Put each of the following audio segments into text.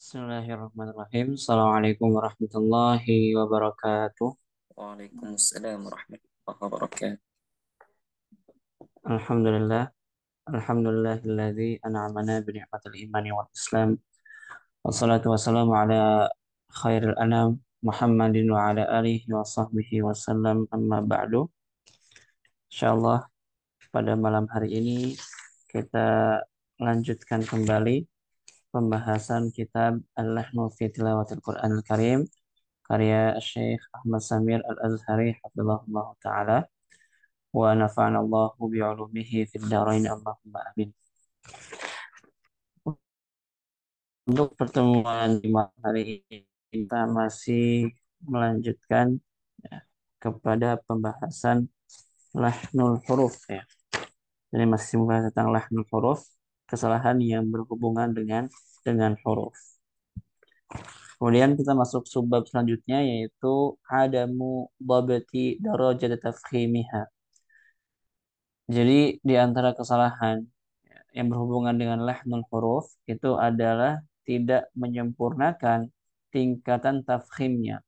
Bismillahirrahmanirrahim. Assalamualaikum warahmatullahi wabarakatuh. Waalaikumsalam warahmatullahi wabarakatuh. Alhamdulillah. Alhamdulillahilladzi an'amana bi ni'matil imani wal Islam. Wassalatu wassalamu ala khairil anam Muhammadin wa ala alihi wa sahbihi wasallam amma ba'du. Insyaallah pada malam hari ini kita lanjutkan kembali pembahasan kitab Al-Lahnu fi Tilawatil Qur'anil Karim karya Syekh Ahmad Samir Al-Azhari hafizahullah taala. Wa nafa'ana Allahu bi'ulumihi fid dharain Allahumma amin. Untuk pertemuan di malam hari ini kita masih melanjutkan ya, kepada pembahasan lahnul huruf ya. Jadi masih membahas tentang lahnul huruf, kesalahan yang berhubungan dengan huruf. Kemudian kita masuk subbab selanjutnya yaitu adamu dhabati darajat tafkhimiha. Jadi di antara kesalahan yang berhubungan dengan lahnul huruf itu adalah tidak menyempurnakan tingkatan tafkhimnya.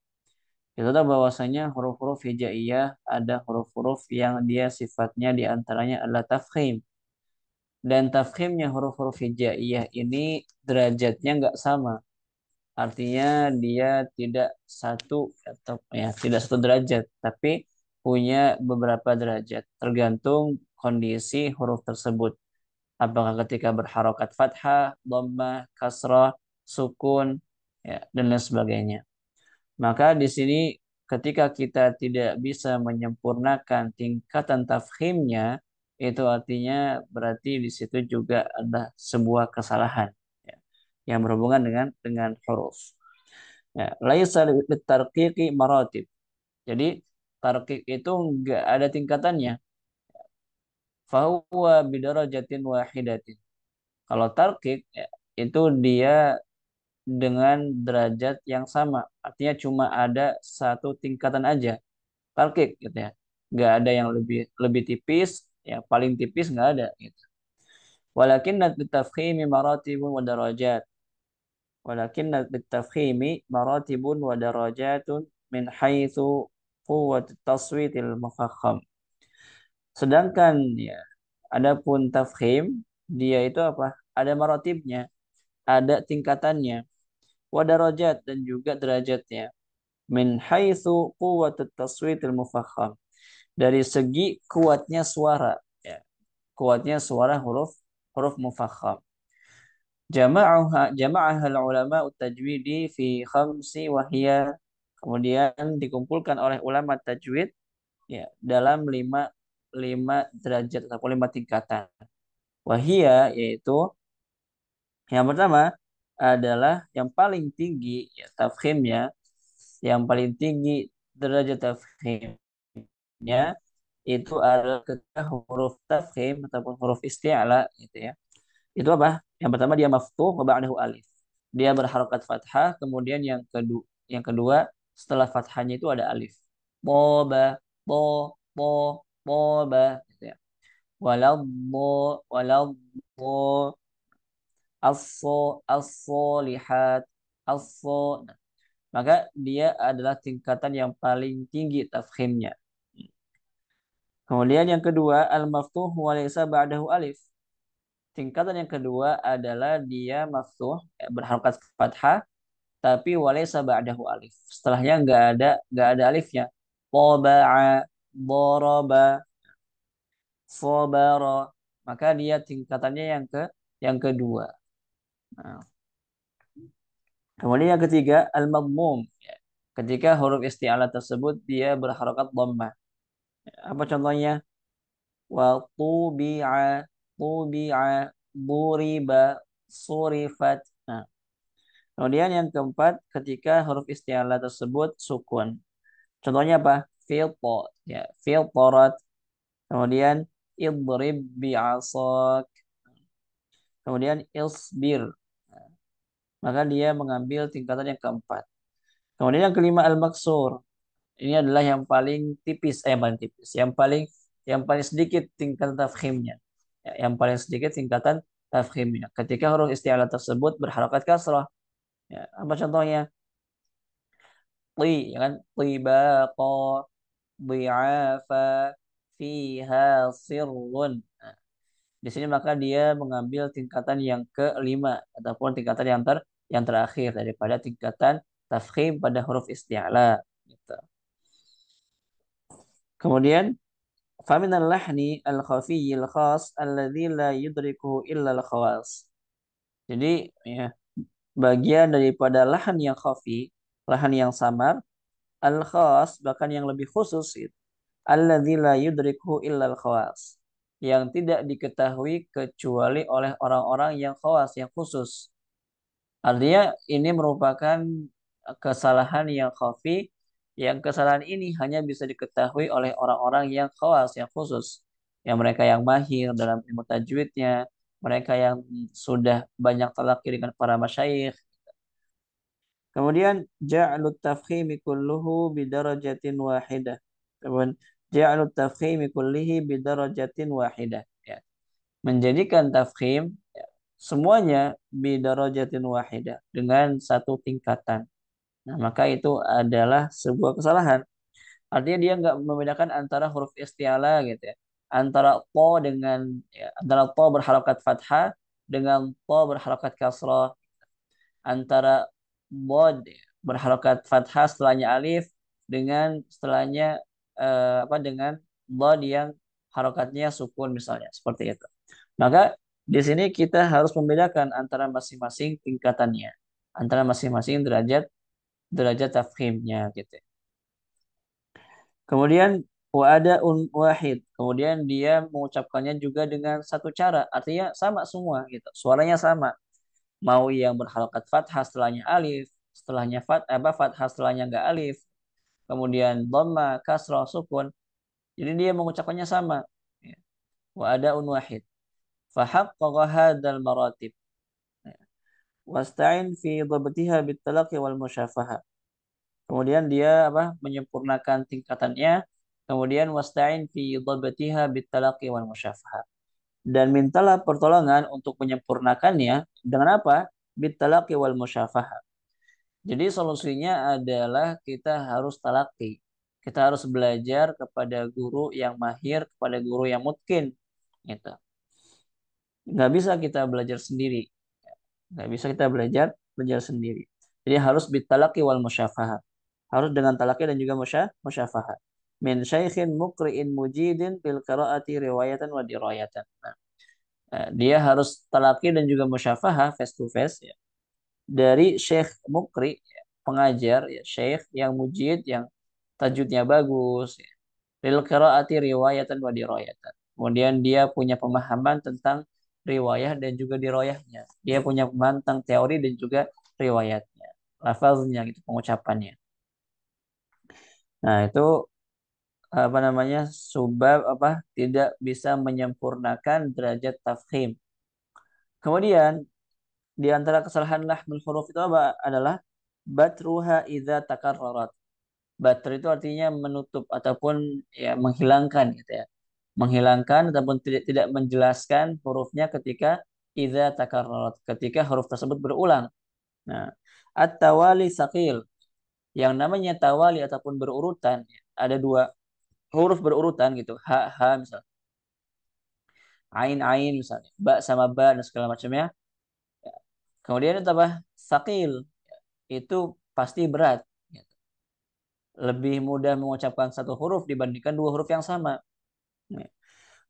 Kita tahu bahwasanya huruf-huruf hijaiyah ada huruf-huruf yang dia sifatnya di antaranya adalah tafkhim. Dan tafkhimnya huruf-huruf hijaiyah ini derajatnya nggak sama. Artinya dia tidak satu atau ya tidak satu derajat, tapi punya beberapa derajat tergantung kondisi huruf tersebut. Apakah ketika berharokat fathah, dhammah, kasrah, sukun, ya, dan lain sebagainya. Maka di sini ketika kita tidak bisa menyempurnakan tingkatan tafkhimnya, itu artinya berarti di situ juga ada sebuah kesalahan ya, yang berhubungan dengan huruf. Ya, laisa litarqiqi maratib. Jadi tarqiq itu enggak ada tingkatannya. Fahuwa bidarajatin wahidatin. Kalau tarkik ya, itu dia dengan derajat yang sama. Artinya cuma ada satu tingkatan aja. Tarkik gitu ya. Nggak ada yang lebih lebih tipis, ya paling tipis nggak ada gitu. Walakin bitafkhimi maratibun wa darajat. Walakin bitafkhimi maratibun wa darajatun min haitsu quwwat taswitil mufakham. Sedangkan ya adapun tafkhim dia itu apa? Ada maratibnya, ada tingkatannya, wa darajat dan juga derajatnya. Min haitsu quwwatut taswitil mufakham. Dari segi kuatnya suara, ya. Kuatnya suara huruf huruf mufakham. Jama'aha ulama tajwidi fi khamsi wahiyya. Kemudian dikumpulkan oleh ulama tajwid ya dalam lima derajat atau lima tingkatan. Wahiyya yaitu yang pertama adalah yang paling tinggi ya, tafkhimnya, yang paling tinggi derajat tafkhimnya itu adalah ketika huruf tafkhim ataupun huruf isti'la gitu ya. Itu apa? Yang pertama dia maftuh wa ba'dahu alif. Dia berharokat fathah, kemudian yang kedua setelah fathahnya itu ada alif. Boba, bo, bo, boba gitu ya. Walau bo, walau bo, as-solihat, as-so. Nah, maka dia adalah tingkatan yang paling tinggi tafkhimnya. Kemudian yang kedua, al-maftuh wa laysa ba'dahu alif. Tingkatan yang kedua adalah dia maftuh, ya, berharokat fathah, tapi walaysa ba'dahu alif. Setelahnya nggak ada alifnya. Taba'a, daraba, sabara. Maka dia tingkatannya yang kedua. Nah, kemudian yang ketiga, al-madmum. Ya, ketika huruf isti'alah tersebut dia berharokat dhammah. Apa contohnya? Wa tubi'a, tubi'a, buriba, surifat. Nah, kemudian yang keempat, ketika huruf isti'alah tersebut sukun. Contohnya apa? Filpo, ya, filporat. Kemudian idrib bi'asak. Kemudian isbir. Nah, maka dia mengambil tingkatan yang keempat. Kemudian yang kelima al-maksur. Ini adalah yang paling tipis, yang paling tipis, yang paling sedikit tingkatan tafkhimnya. Ya, yang paling sedikit tingkatan tafkhimnya. Ketika huruf isti'alah tersebut berharakat kasrah. Ya, apa contohnya? Ti, ya kan? Tibaqa, dhi'afa, fiha sirrun. Nah, di sini maka dia mengambil tingkatan yang kelima ataupun tingkatan yang terakhir daripada tingkatan tafkhim pada huruf isti'la. Gitu. Kemudian فمن اللحن الخفي الخاص الذي لا يدركه إلا الخواص. Jadi ya, bagian daripada lahan yang khafi, lahan yang samar, al khas bahkan yang lebih khusus gitu. Alladzi la yudrikuhu illa al khawas. Yang tidak diketahui kecuali oleh orang-orang yang khawas, yang khusus. Artinya ini merupakan kesalahan yang khafi, yang kesalahan ini hanya bisa diketahui oleh orang-orang yang khawas, yang khusus. Yang mereka yang mahir dalam ilmu tajwidnya, mereka yang sudah banyak talaqi dengan para masyayikh. Kemudian ja'lut tafkhimi kulluhu bidarajatin wahidah. Kemudian ja'lut tafkhimi kullihi bidarajatin wahidah. Ya. Menjadikan tafkhim ya, semuanya bidarajatin wahidah dengan satu tingkatan. Nah, maka itu adalah sebuah kesalahan. Artinya dia nggak membedakan antara huruf isti'ala gitu ya. Antara to dengan ya, antara to berharakat fathah dengan to berharakat kasrah, antara bod berharokat fathah setelahnya alif dengan setelahnya apa dengan bod yang harokatnya sukun misalnya seperti itu. Maka di sini kita harus membedakan antara masing-masing tingkatannya, antara masing-masing derajat derajat tafkhimnya gitu. Kemudian wa ada un wahid. Kemudian dia mengucapkannya juga dengan satu cara. Artinya sama semua gitu. Suaranya sama. Mau yang berharokat fathah setelahnya alif, setelahnya fathah setelahnya enggak alif, kemudian dhamma, kasrah, sukun. Jadi dia mengucapkannya sama. Ya. Wa ada un wahid. Fahaqqaqa hadzal maratib. Ya. Wasta'in fi dhabtiha bitalaqi wal musyafahah. Kemudian dia menyempurnakan tingkatannya. Kemudian wasta'in fi dhabtiha bitalaqi wal musyafahah. Dan mintalah pertolongan untuk menyempurnakannya dengan apa? Bitalaqi wal musyafahah. Jadi solusinya adalah kita harus talaki. Kita harus belajar kepada guru yang mahir, kepada guru yang mungkin. Gitu. Nggak bisa kita belajar sendiri. Nggak bisa kita belajar sendiri. Jadi harus bitalaki wal musyafahah. Harus dengan talaki dan juga musyafahah. Min syaikhin muqri'in mujidin bil qiraati riwayatan wa dirayatan. Nah, dia harus talaki dan juga musyafahah face to face ya dari Syekh Mukri, pengajar, ya, Syekh yang mujid, yang tajudnya bagus, ya. Lil qiraati riwayatan wa dirayatan. Kemudian dia punya pemahaman tentang riwayah dan juga diroyahnya. Dia punya pemahaman tentang teori dan juga riwayatnya. Lafaznya gitu, pengucapannya. Nah, itu apa namanya? Sebab tidak bisa menyempurnakan derajat tafkhim. Kemudian di antara kesalahan lahmul huruf itu adalah batruha idza takarrarat. Batr itu artinya menutup ataupun ya menghilangkan gitu ya. Menghilangkan ataupun tidak tidak menjelaskan hurufnya ketika idza takarrarat, ketika huruf tersebut berulang. Nah, at-tawali saqil. Yang namanya tawali ataupun berurutan ada dua huruf berurutan gitu. Ha ha misalnya. Ain ain misalnya. Ba sama ba dan segala macamnya. Kemudian itu apa? Saqil. Itu pasti berat. Lebih mudah mengucapkan satu huruf dibandingkan dua huruf yang sama.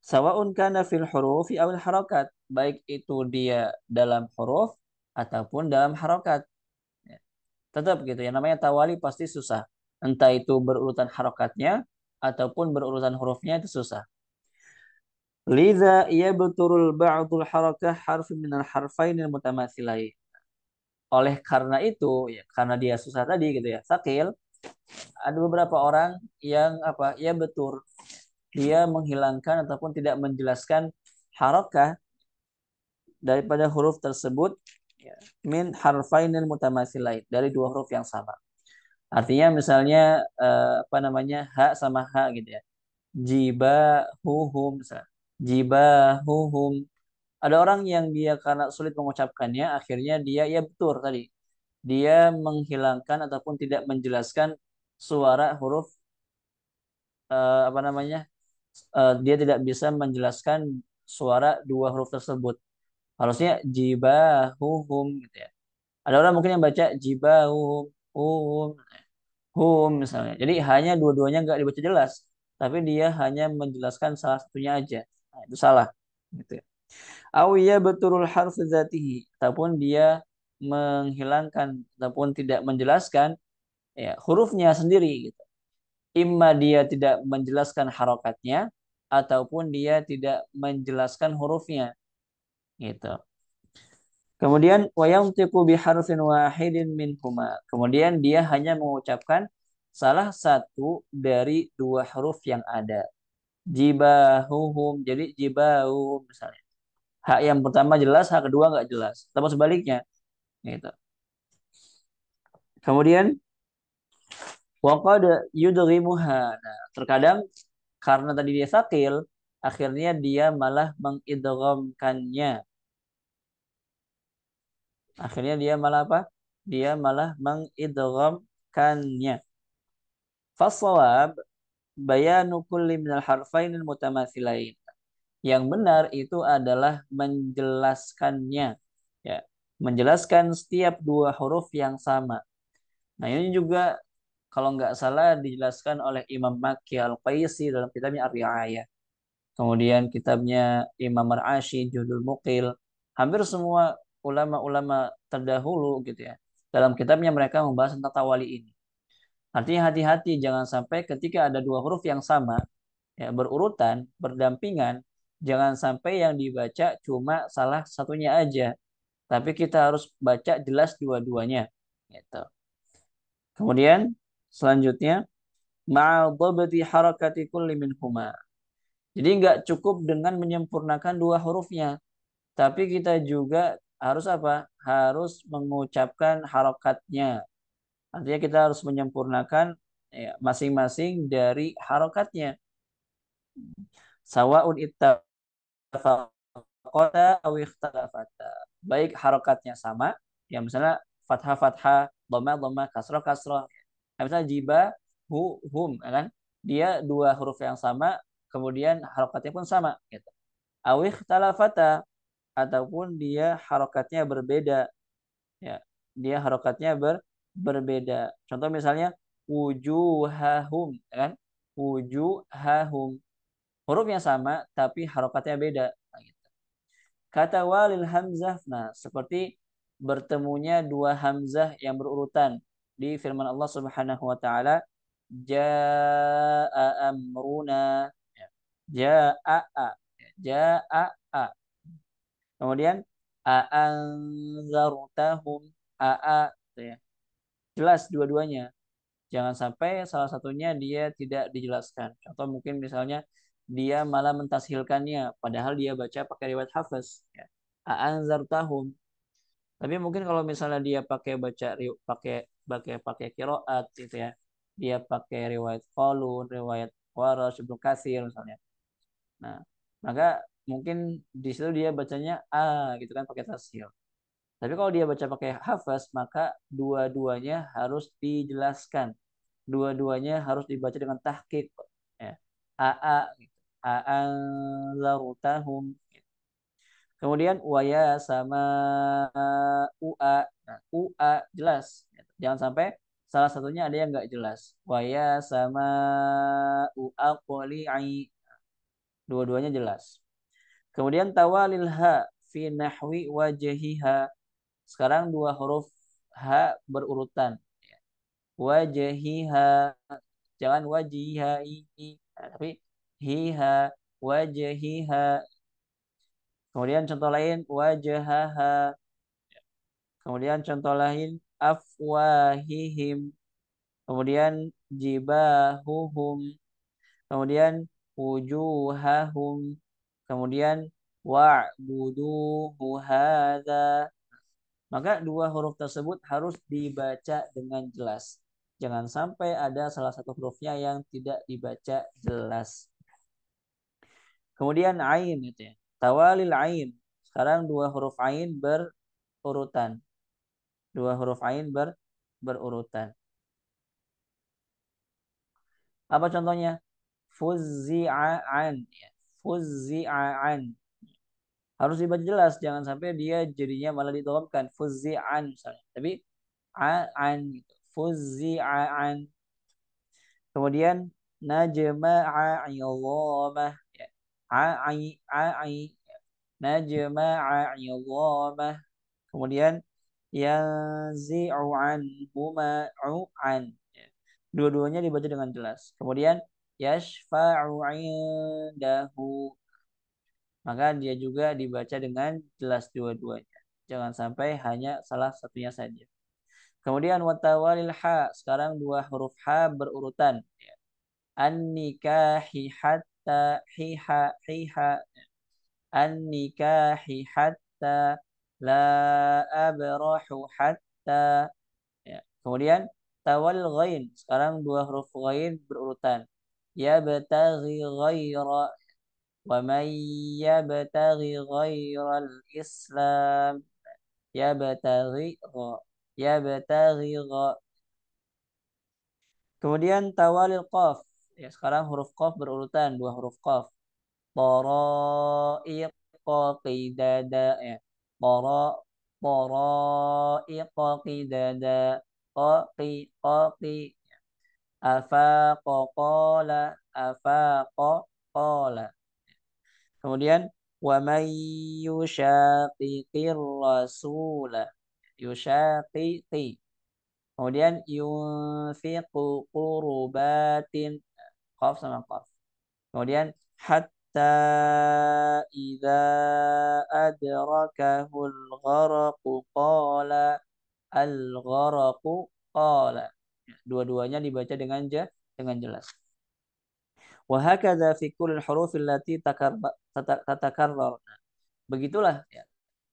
Sawaun kana fil hurufi awil harakat. Baik itu dia dalam huruf ataupun dalam harokat. Tetap gitu. Yang namanya tawali pasti susah. Entah itu berurutan harokatnya ataupun berurutan hurufnya itu susah. Liza yabturul ba'dul harakah harfi minal harfainil mutamatsilain. Oleh karena itu, ya, karena dia susah tadi gitu ya, sakil, ada beberapa orang yang ya betul dia menghilangkan ataupun tidak menjelaskan harakah daripada huruf tersebut ya, min harfainil mutamasilain dari dua huruf yang sama. Artinya misalnya ha sama ha gitu ya. Jibahuhum misalnya. Jibahuhum. Ada orang yang dia karena sulit mengucapkannya akhirnya dia ya betul tadi dia menghilangkan ataupun tidak menjelaskan suara huruf apa namanya? Dia tidak bisa menjelaskan suara dua huruf tersebut. Harusnya jibahuhum gitu ya. Ada orang mungkin yang baca jibahuhum, hum, hum misalnya. Jadi hanya dua-duanya nggak dibaca jelas, tapi dia hanya menjelaskan salah satunya aja. Nah, itu salah. Gitu ya. Awiya beturul harf zatihi, ataupun dia menghilangkan ataupun tidak menjelaskan ya hurufnya sendiri gitu. Imma dia tidak menjelaskan harokatnya ataupun dia tidak menjelaskan hurufnya gitu. Kemudian wayamtiqu biharfin wahidin minhuma. Kemudian dia hanya mengucapkan salah satu dari dua huruf yang ada. Jibahuhum. Jadi jibahuhum misalnya. Hak yang pertama jelas, hak kedua nggak jelas. Atau sebaliknya. Gitu. Kemudian waqad yudghimuha. Nah, terkadang karena tadi dia sakil, akhirnya dia malah mengidghamkannya. Akhirnya dia malah apa? Dia malah mengidghamkannya. Fasawab bayanu kulli minal harfainil mutamatsilain. Yang benar itu adalah menjelaskannya, ya, menjelaskan setiap dua huruf yang sama. Nah ini juga kalau nggak salah dijelaskan oleh Imam Makki Al-Qaisi dalam kitabnya Ar-Ri'ayah. Kemudian kitabnya Imam Ar-Ashi Juhdul Muqil. Hampir semua ulama-ulama terdahulu gitu ya. Dalam kitabnya mereka membahas tentang tawali ini. Artinya hati-hati jangan sampai ketika ada dua huruf yang sama ya berurutan, berdampingan, jangan sampai yang dibaca cuma salah satunya aja, tapi kita harus baca jelas dua-duanya. Gitu. Kemudian selanjutnya ma'adhabati harakati kulli minhuma. Jadi nggak cukup dengan menyempurnakan dua hurufnya, tapi kita juga harus apa? Harus mengucapkan harokatnya. Artinya kita harus menyempurnakan ya, masing-masing dari harokatnya. Sawaun ittafaqata aw ikhtalafata. Baik harokatnya sama, ya misalnya fathah fathah, dhamma dhamma, kasroh kasroh. Nah, misalnya jiba hum, ya kan? Dia dua huruf yang sama, kemudian harokatnya pun sama. Gitu. Aw ikhtalafata ataupun dia harokatnya berbeda, ya dia harokatnya berbeda. Contoh misalnya wujuhahum, ya kan? Wujuhahum hurufnya sama tapi harokatnya beda. Nah, gitu. Kata walil hamzah, nah seperti bertemunya dua hamzah yang berurutan di firman Allah Subhanahu wa taala jaa amruna, ya. Jaa, jaa. Kemudian a'anzartahum, aa, gitu ya. Jelas dua-duanya. Jangan sampai salah satunya dia tidak dijelaskan. Contoh mungkin misalnya dia malah mentashilkannya, padahal dia baca pakai riwayat Hafiz. Ya. A'anzartahum. Tapi mungkin kalau misalnya dia pakai baca pakai pakai kiroat gitu ya, dia pakai riwayat Qalun, riwayat Warash, Ibnu Katsir misalnya. Nah, maka mungkin di situ dia bacanya a gitu kan pakai tasheil. Tapi kalau dia baca pakai hafaz, maka dua-duanya harus dijelaskan. Dua-duanya harus dibaca dengan tahqiq. Ya. A'a, gitu. A'anzartahum. Kemudian waya sama ua. Nah, ua jelas. Jangan sampai salah satunya ada yang nggak jelas. Waya sama ua qoli'i. Dua-duanya jelas. Kemudian tawalil ha fi nahwi wajhiha. Sekarang dua huruf ha berurutan. Wajhiha, jangan wajiha ini, nah, tapi hiha, wajhiha. Kemudian contoh lain wajahaha. Kemudian contoh lain afwahihim. Kemudian jibahuhum. Kemudian wujuhahum. Kemudian wa'buduhu hadza. Maka dua huruf tersebut harus dibaca dengan jelas. Jangan sampai ada salah satu hurufnya yang tidak dibaca jelas. Kemudian ain itu ya. Tawalil ain. Sekarang dua huruf ain berurutan. Dua huruf ain berurutan. Apa contohnya? Fuzzi'an. Ya. Fuzzi'an. Harus dibaca jelas, jangan sampai dia jadinya malah didorobkan. Fuzzi'an misalnya. Tapi a'an gitu. Fuzzi'an. Kemudian najma'a 'idhamah. Ya. A'i. Najma'a 'idhamah. Kemudian yanzi'u anhuma an. Ya. Dua-duanya dibaca dengan jelas. Kemudian yashfa'u 'indahu. Maka dia juga dibaca dengan jelas dua-duanya. Jangan sampai hanya salah satunya saja. Kemudian watawalil ha. Sekarang dua huruf ha berurutan. Ya. An-nikahi hatta hiha hiha. An-nikahi hatta la abrahu hatta. Ya. Kemudian tawal ghain. Sekarang dua huruf ghain berurutan. Ya bataghi ghaira wa man yabtaghi ghairal islam yabtaghi gha yabtaghi gha. Kemudian tawalil qaf. Ya, sekarang huruf qaf berurutan dua huruf qaf. Taraiqa qidada ya. Tara taraiqa qidada qaqi qaqi afaqa qala afaqa qala. Kemudian wa may yushaqiqir rasula yushaqiqi. Kemudian yunfiqu qurbatin qaf sama qaf. Kemudian hatta idza adrakahul gharaqu qala al-gharaqu qala. Dua-duanya dibaca dengan jelas. Wa hakadha fi kulli huruf allati tatakarrar. Begitulah ya,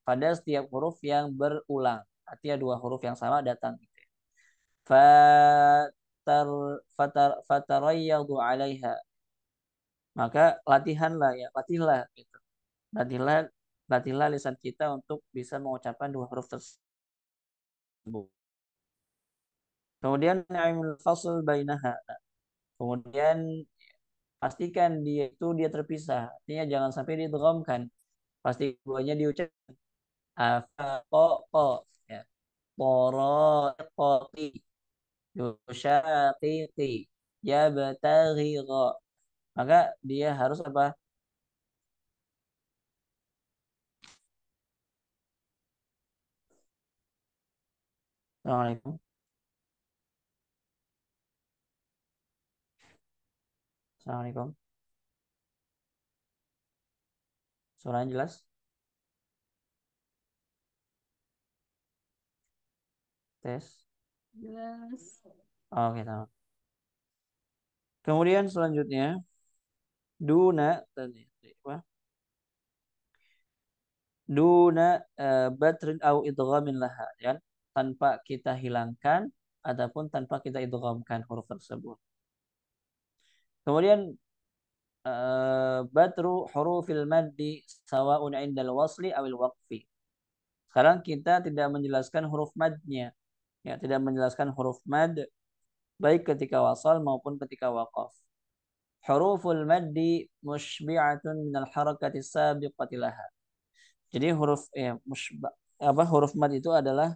pada setiap huruf yang berulang. Artinya dua huruf yang sama datang gitu ya. Fatarayyadu 'alaiha. Maka latihlah gitu. Latihlah latihlah lisan kita untuk bisa mengucapkan dua huruf tersebut. Kemudian na'imul fasl bainaha. Kemudian pastikan dia terpisah. Artinya jangan sampai diidghamkan. Pasti keduanya diucapkan afaqo ya. Qoraqati yushaqiqi yabtaghiqa. Maka dia harus apa? Assalamualaikum. Assalamualaikum. Suaranya jelas? Tes. Jelas. Oke, tamam. Kemudian selanjutnya duna tadi apa? Duna batrin au idghamin laha ya. Tanpa kita hilangkan ataupun tanpa kita idghamkan huruf tersebut. Kemudian batru hurufil maddi sawa'un indal wasli awil waqfi. Sekarang kita tidak menjelaskan huruf madnya. Ya, tidak menjelaskan huruf mad baik ketika wasal maupun ketika waqaf. Huruful maddi mushbi'atun minal harakati sabiqati laha. Jadi huruf mad itu adalah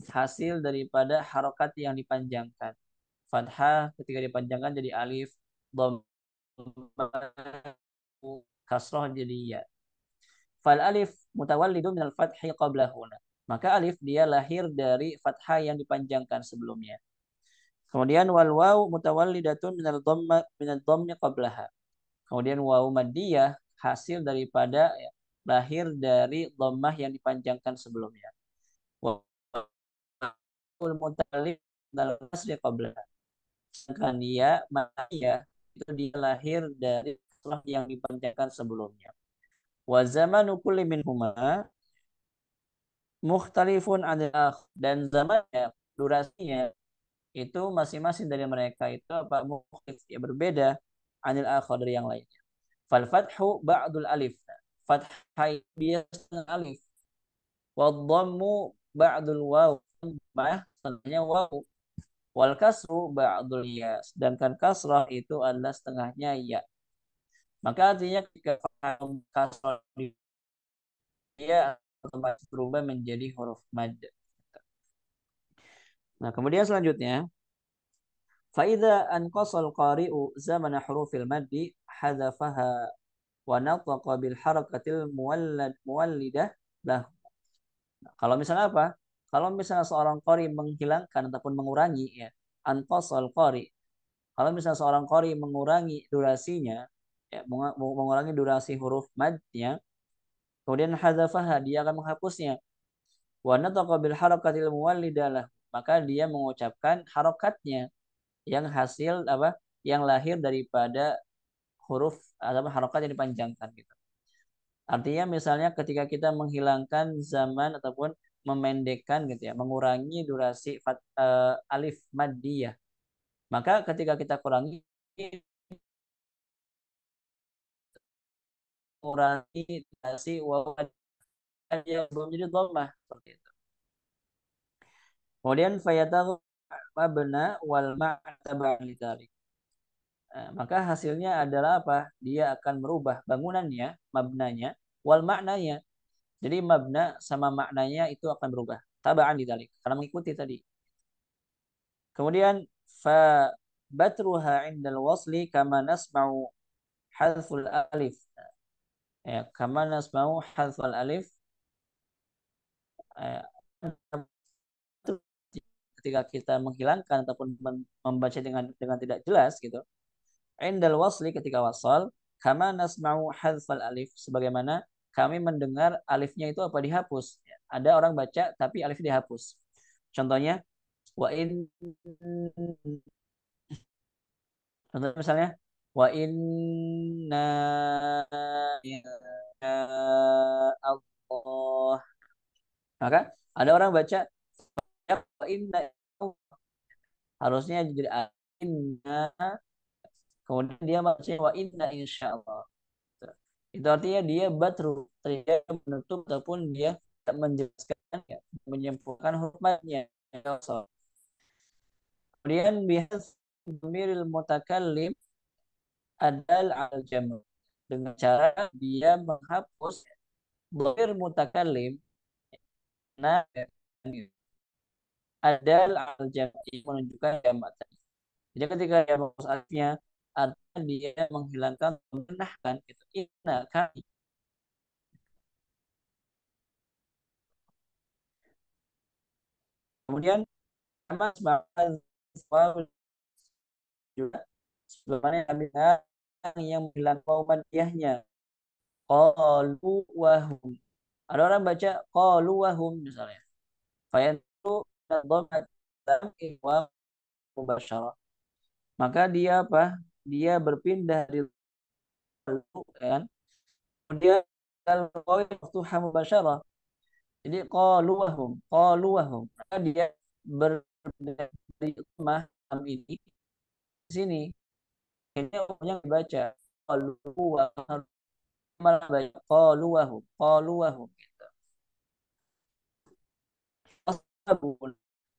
hasil daripada harokat yang dipanjangkan. Fathah ketika dipanjangkan jadi alif, dhammah, kasroh jadi ya. Fal alif mutawallidu minal fathi qablahuna. Maka alif dia lahir dari fathah yang dipanjangkan sebelumnya. Kemudian wal waw mutawallidatun minal dhammi qablaha. Kemudian waw maddiyah hasil daripada ya, lahir dari dhammah yang dipanjangkan sebelumnya. Waw mutawallid minal kasri qablaha. Sedangkan ya maddiyah itu dia lahir dari kasrah yang dipanjangkan sebelumnya. Wa zamanu kulli minhuma mukhtalifun 'anil akhar dan zamannya durasinya itu masing-masing dari mereka itu apa mukhtalif ya berbeda 'anil akhar dari yang lainnya. Fal fathu ba'dul alif. Fathah dia setengah alif. Wa dhammu ba'dul waw mah setengahnya waw. Wal kasru ba'dul ya. Sedangkan kasrah itu adalah setengahnya ya. Maka artinya ketika kasrah dia otomatis berubah menjadi huruf mad. Nah, kemudian selanjutnya فإذا أنقص القارئ زمن حروف المد حذفها ونطق بالحركة المولدة له. Kalau misalnya apa? Kalau misalnya seorang qari menghilangkan ataupun mengurangi ya, anqasal qari. Kalau misalnya seorang qari mengurangi durasinya, ya, mengurangi durasi huruf madnya, kemudian hadzafaha dia akan menghapusnya. Wa nataqa bil harakatil muwallidalah, maka dia mengucapkan harokatnya yang hasil apa? Yang lahir daripada huruf atau harokat yang dipanjangkan gitu. Artinya misalnya ketika kita menghilangkan zaman ataupun memendekkan gitu ya, mengurangi durasi alif maddiyah. Maka ketika kita kurangi mengurangi durasi waw yang belum jadi dhammah seperti itu. Kemudian fayatahu mabna wal ma'taba lidzalik. Maka hasilnya adalah apa? Dia akan merubah bangunannya, mabnanya, wal maknanya. Jadi mabna sama maknanya itu akan berubah. Tabaan lidzalik karena mengikuti tadi. Kemudian fa batruha indal wasli kama nasma'u hadful alif. Ya, kama nasma'u hadful alif. Eh, ketika kita menghilangkan ataupun membaca dengan tidak jelas gitu. Indal wasli ketika wasal, kama nasma'u hadfal alif sebagaimana kami mendengar alifnya itu apa dihapus. Ya, ada orang baca tapi alif dihapus. Contohnya wa in contoh misalnya wa inna ya Allah. Maka ada orang baca ya, wa inna harusnya jadi inna kemudian dia baca wa inna insyaallah. Itu artinya dia batru, dia menutup ataupun dia tak menjelaskan ya, menyempurnakan hurufnya. Kemudian bihas dhamiril mutakallim adal al jam' dengan cara dia menghapus dhamir mutakallim nah adal al jam' menunjukkan jamak tadi. Jadi ketika dia menghapus alifnya artinya dia menghilangkan menahkan itu inna kami. Kemudian sama juga sebagaimana yang bilang qaumaniyahnya qalu wahum. Ada orang baca qalu wahum misalnya. Fayantu dhamma wa mubasyarah. Maka dia apa? Dia berpindah di kan. Kemudian kalau maftuha mubasyarah. Jadi qalu wahum. Maka dia dari mah ini di sini ini yang dibaca qalu wahum malah baca qalu wahum gitu. Ashabun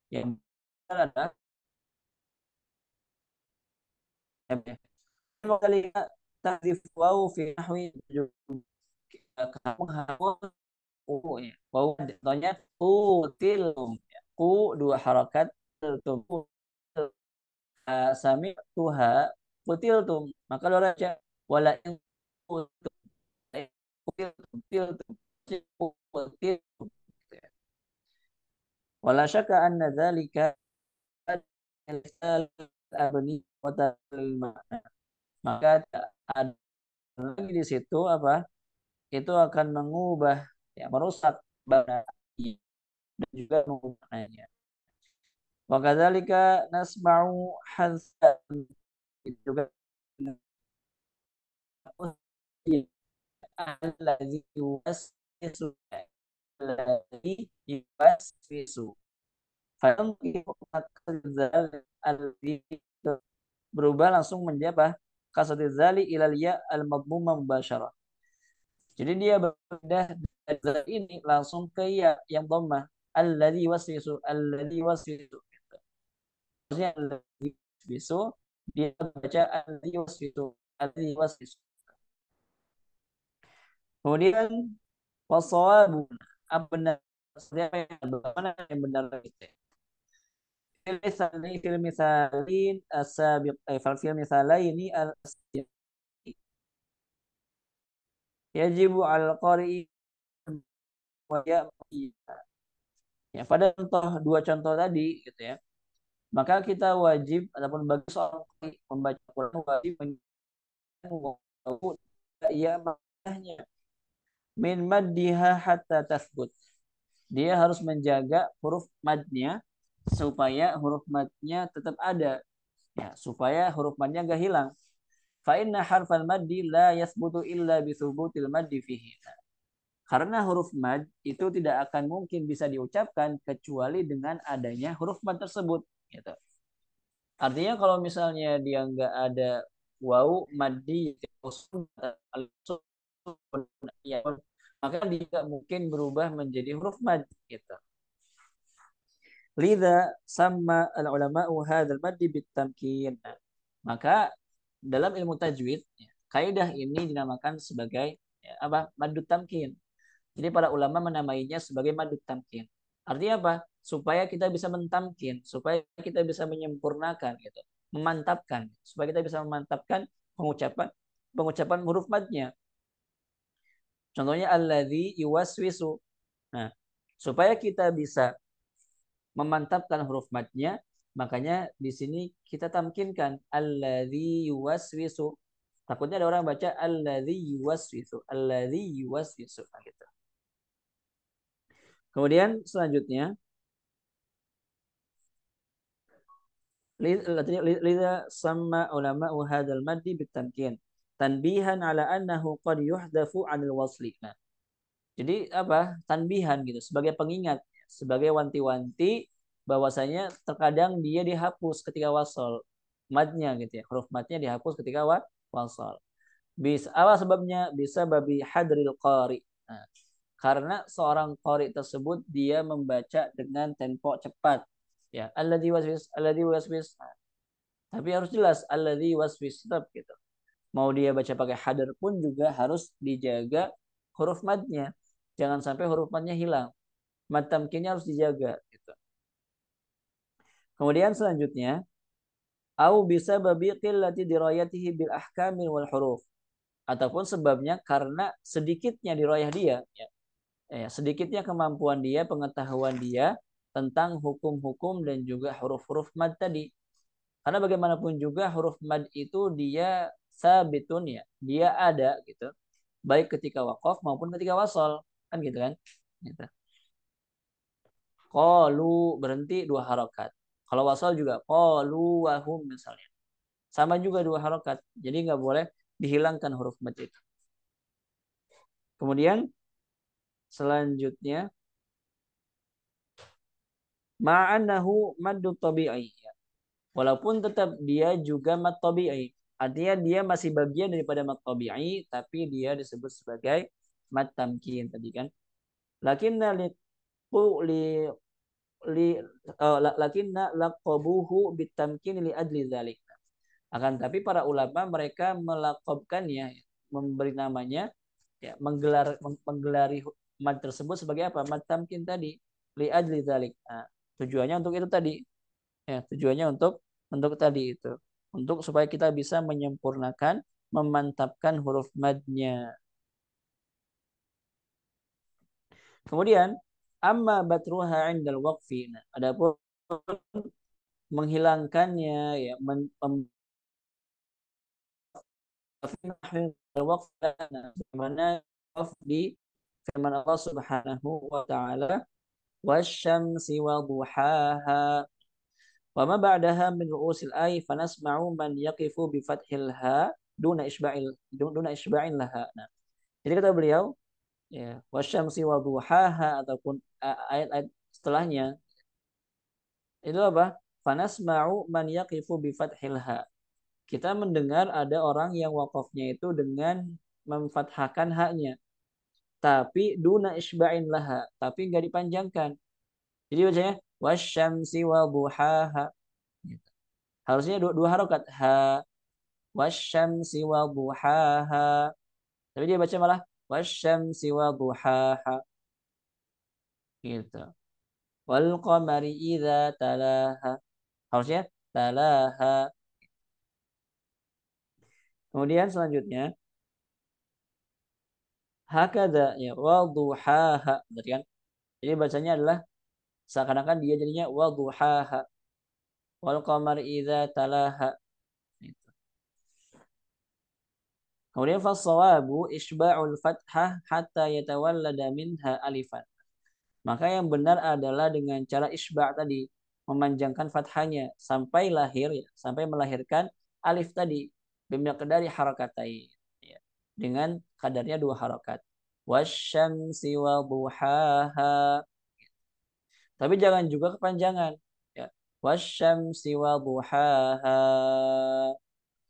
yang ada kali tahdif waw fi nahwi menghapus ya. Waw contohnya qutilum ya. Dua harakat tiltum sami tuha qutiltum maka lo baca wala in qutiltum qutiltum wala syaka anna dzalika abni wa maka ada lagi di situ apa itu akan mengubah ya merusak makna dan juga mengubah maknanya. Wa kadzalika nasma'u hasan juga allazi yuwaswisu allazi yuwaswisu berubah langsung menjadi apa? Kasati zali ilal ya al madmumah mubasyarah. Jadi dia berpindah dari ini langsung ke ya yang dhammah. alladzi waswisu. Maksudnya alladzi waswisu, dia baca alladzi waswisu. Kemudian wasawabu, apa benar? Mana yang benar itu? Fil misalin as-sabiq, fil misalaini al-sabiq. Yajibu al-qari'i wa ya'ti. Ya, pada dua contoh tadi gitu ya. Maka kita wajib ataupun bagi seorang membaca Quran wajib mengucapkan ya maknanya min maddiha hatta tasbut. Dia harus menjaga huruf madnya supaya huruf madnya tetap ada, ya, supaya huruf madnya gak hilang. Fa inna harfal maddi la yasbutu illa bi thubutil maddi fihi. Karena huruf mad itu tidak akan mungkin bisa diucapkan kecuali dengan adanya huruf mad tersebut, gitu. Artinya kalau misalnya dia nggak ada wau maddi ya, maka dia nggak mungkin berubah menjadi huruf mad, gitu. Lidha sama al-ulama'u hadzal maddi bitamkin. Maka dalam ilmu tajwid, ya, kaidah ini dinamakan sebagai, ya, apa? Madut tamkin. Jadi para ulama menamainya sebagai madut tamkin. Artinya apa? Supaya kita bisa mentamkin, supaya kita bisa menyempurnakan gitu, memantapkan, supaya kita bisa memantapkan pengucapan pengucapan huruf madnya. Contohnya alladzi yuwaswisu. Nah, supaya kita bisa memantapkan huruf madnya, makanya di sini kita tamkinkan alladzi yuwaswisu. Takutnya ada orang baca alladzi yuwaswisu, nah, gitu. Kemudian selanjutnya lidza sama ulama hadzal maddi bitamkin tanbihan ala annahu qad yuhdafu 'anil wasli. Nah, jadi apa? Tanbihan gitu, sebagai pengingat, sebagai wanti-wanti bahwasanya terkadang dia dihapus ketika wasol. Madnya gitu ya. Huruf madnya dihapus ketika wasol. Bisa apa sebabnya? Bisa babi hadril qari. Nah, karena seorang qari tersebut dia membaca dengan tempo cepat. Ya, alladzi waswis. Nah, tapi harus jelas alladzi waswis tetap gitu. Mau dia baca pakai hadar pun juga harus dijaga huruf madnya. Jangan sampai huruf madnya hilang. Mad tamkinnya harus dijaga gitu. Kemudian selanjutnya, au bisa babi qillati dirayatihi bil ahkamil wal huruf. Ataupun sebabnya karena sedikitnya dirayah dia, ya. Sedikitnya kemampuan dia, pengetahuan dia tentang hukum-hukum dan juga huruf-huruf mad tadi. Karena bagaimanapun juga huruf mad itu dia sabitun, ya, dia ada gitu. Baik ketika waqaf maupun ketika wasol, kan gitu kan? Gitu. Qalu berhenti dua harokat. Kalau wasal juga qalu wahum misalnya. Sama juga dua harokat. Jadi nggak boleh dihilangkan huruf mad itu. Kemudian selanjutnya ma'annahu maddu tabi'i. Walaupun tetap dia juga mad tabi'i. Artinya dia masih bagian daripada mad tabi'i, tapi dia disebut sebagai mad tamkin tadi kan. Lakinna li li li lakinna laqabuhu bitamkin li adli dzalik. Akan tapi para ulama mereka melakobkannya, memberi namanya, ya, menggelari mad tersebut sebagai apa? Mad tamkin tadi, li ajli dzalik. Nah, tujuannya untuk itu tadi. Ya, tujuannya untuk tadi itu. Untuk supaya kita bisa menyempurnakan, memantapkan huruf madnya. Kemudian amma batruha 'indal waqfi. Nah, adapun menghilangkannya, ya, bagaimana di firman Allah Subhanahu wa taala wasyamsi wa duhaha wa ma ba'daha min ru'usil ay fanasma'u man yaqifu bi fathil ha duna isba'in laha. Nah, jadi kata beliau, ya, wasyamsi wa duhaha ataupun ayat-ayat setelahnya itu apa? Fanasma'u man yaqifu bi fathil ha. Kita mendengar ada orang yang wakafnya itu dengan memfathahkan haknya. Tapi duna isba'in laha, tapi nggak dipanjangkan. Jadi bacanya wasyamsi wa duhaha. Gitu. Harusnya dua harokat ha wasyamsi wa duhaha. Tapi dia baca malah wasyamsi wa duhaha gitu. Wal qamari idza talaha. Harusnya talaha. Kemudian selanjutnya hakada ya wa duhaha. Berarti kan? Jadi bacanya adalah seakan-akan dia jadinya wa duhaha. Wal qamari idza talaha. Gitu. Kemudian fasawabu isba'ul fathah hatta yatawallada minha alifan. Maka yang benar adalah dengan cara isba' tadi, memanjangkan fathahnya sampai lahir ya, sampai melahirkan alif tadi bimiqdari harakatai ya, dengan kadarnya dua harakat. Wasyamsi wa duhaha. Tapi jangan juga kepanjangan ya. Wasyamsi wa duhaha.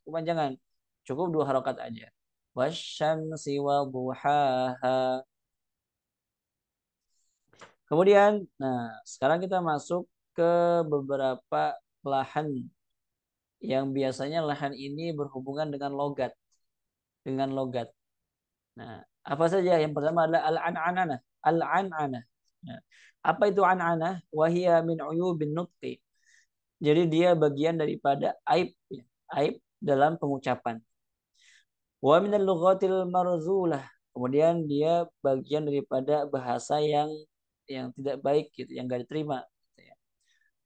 Kepanjangan. Cukup dua harakat aja. Wasyamsi wa duhaha. Kemudian, nah sekarang kita masuk ke beberapa lahan yang biasanya lahan ini berhubungan dengan logat, dengan logat. Nah, apa saja? Yang pertama adalah al-an'anah, al-an'anah. Nah, apa itu an'anah? Wahia min uyubin nutqi. Jadi dia bagian daripada aib, ya, aib dalam pengucapan. Wa minal lughatil marzulah. Kemudian dia bagian daripada bahasa yang tidak baik gitu, yang gak diterima. Gitu ya.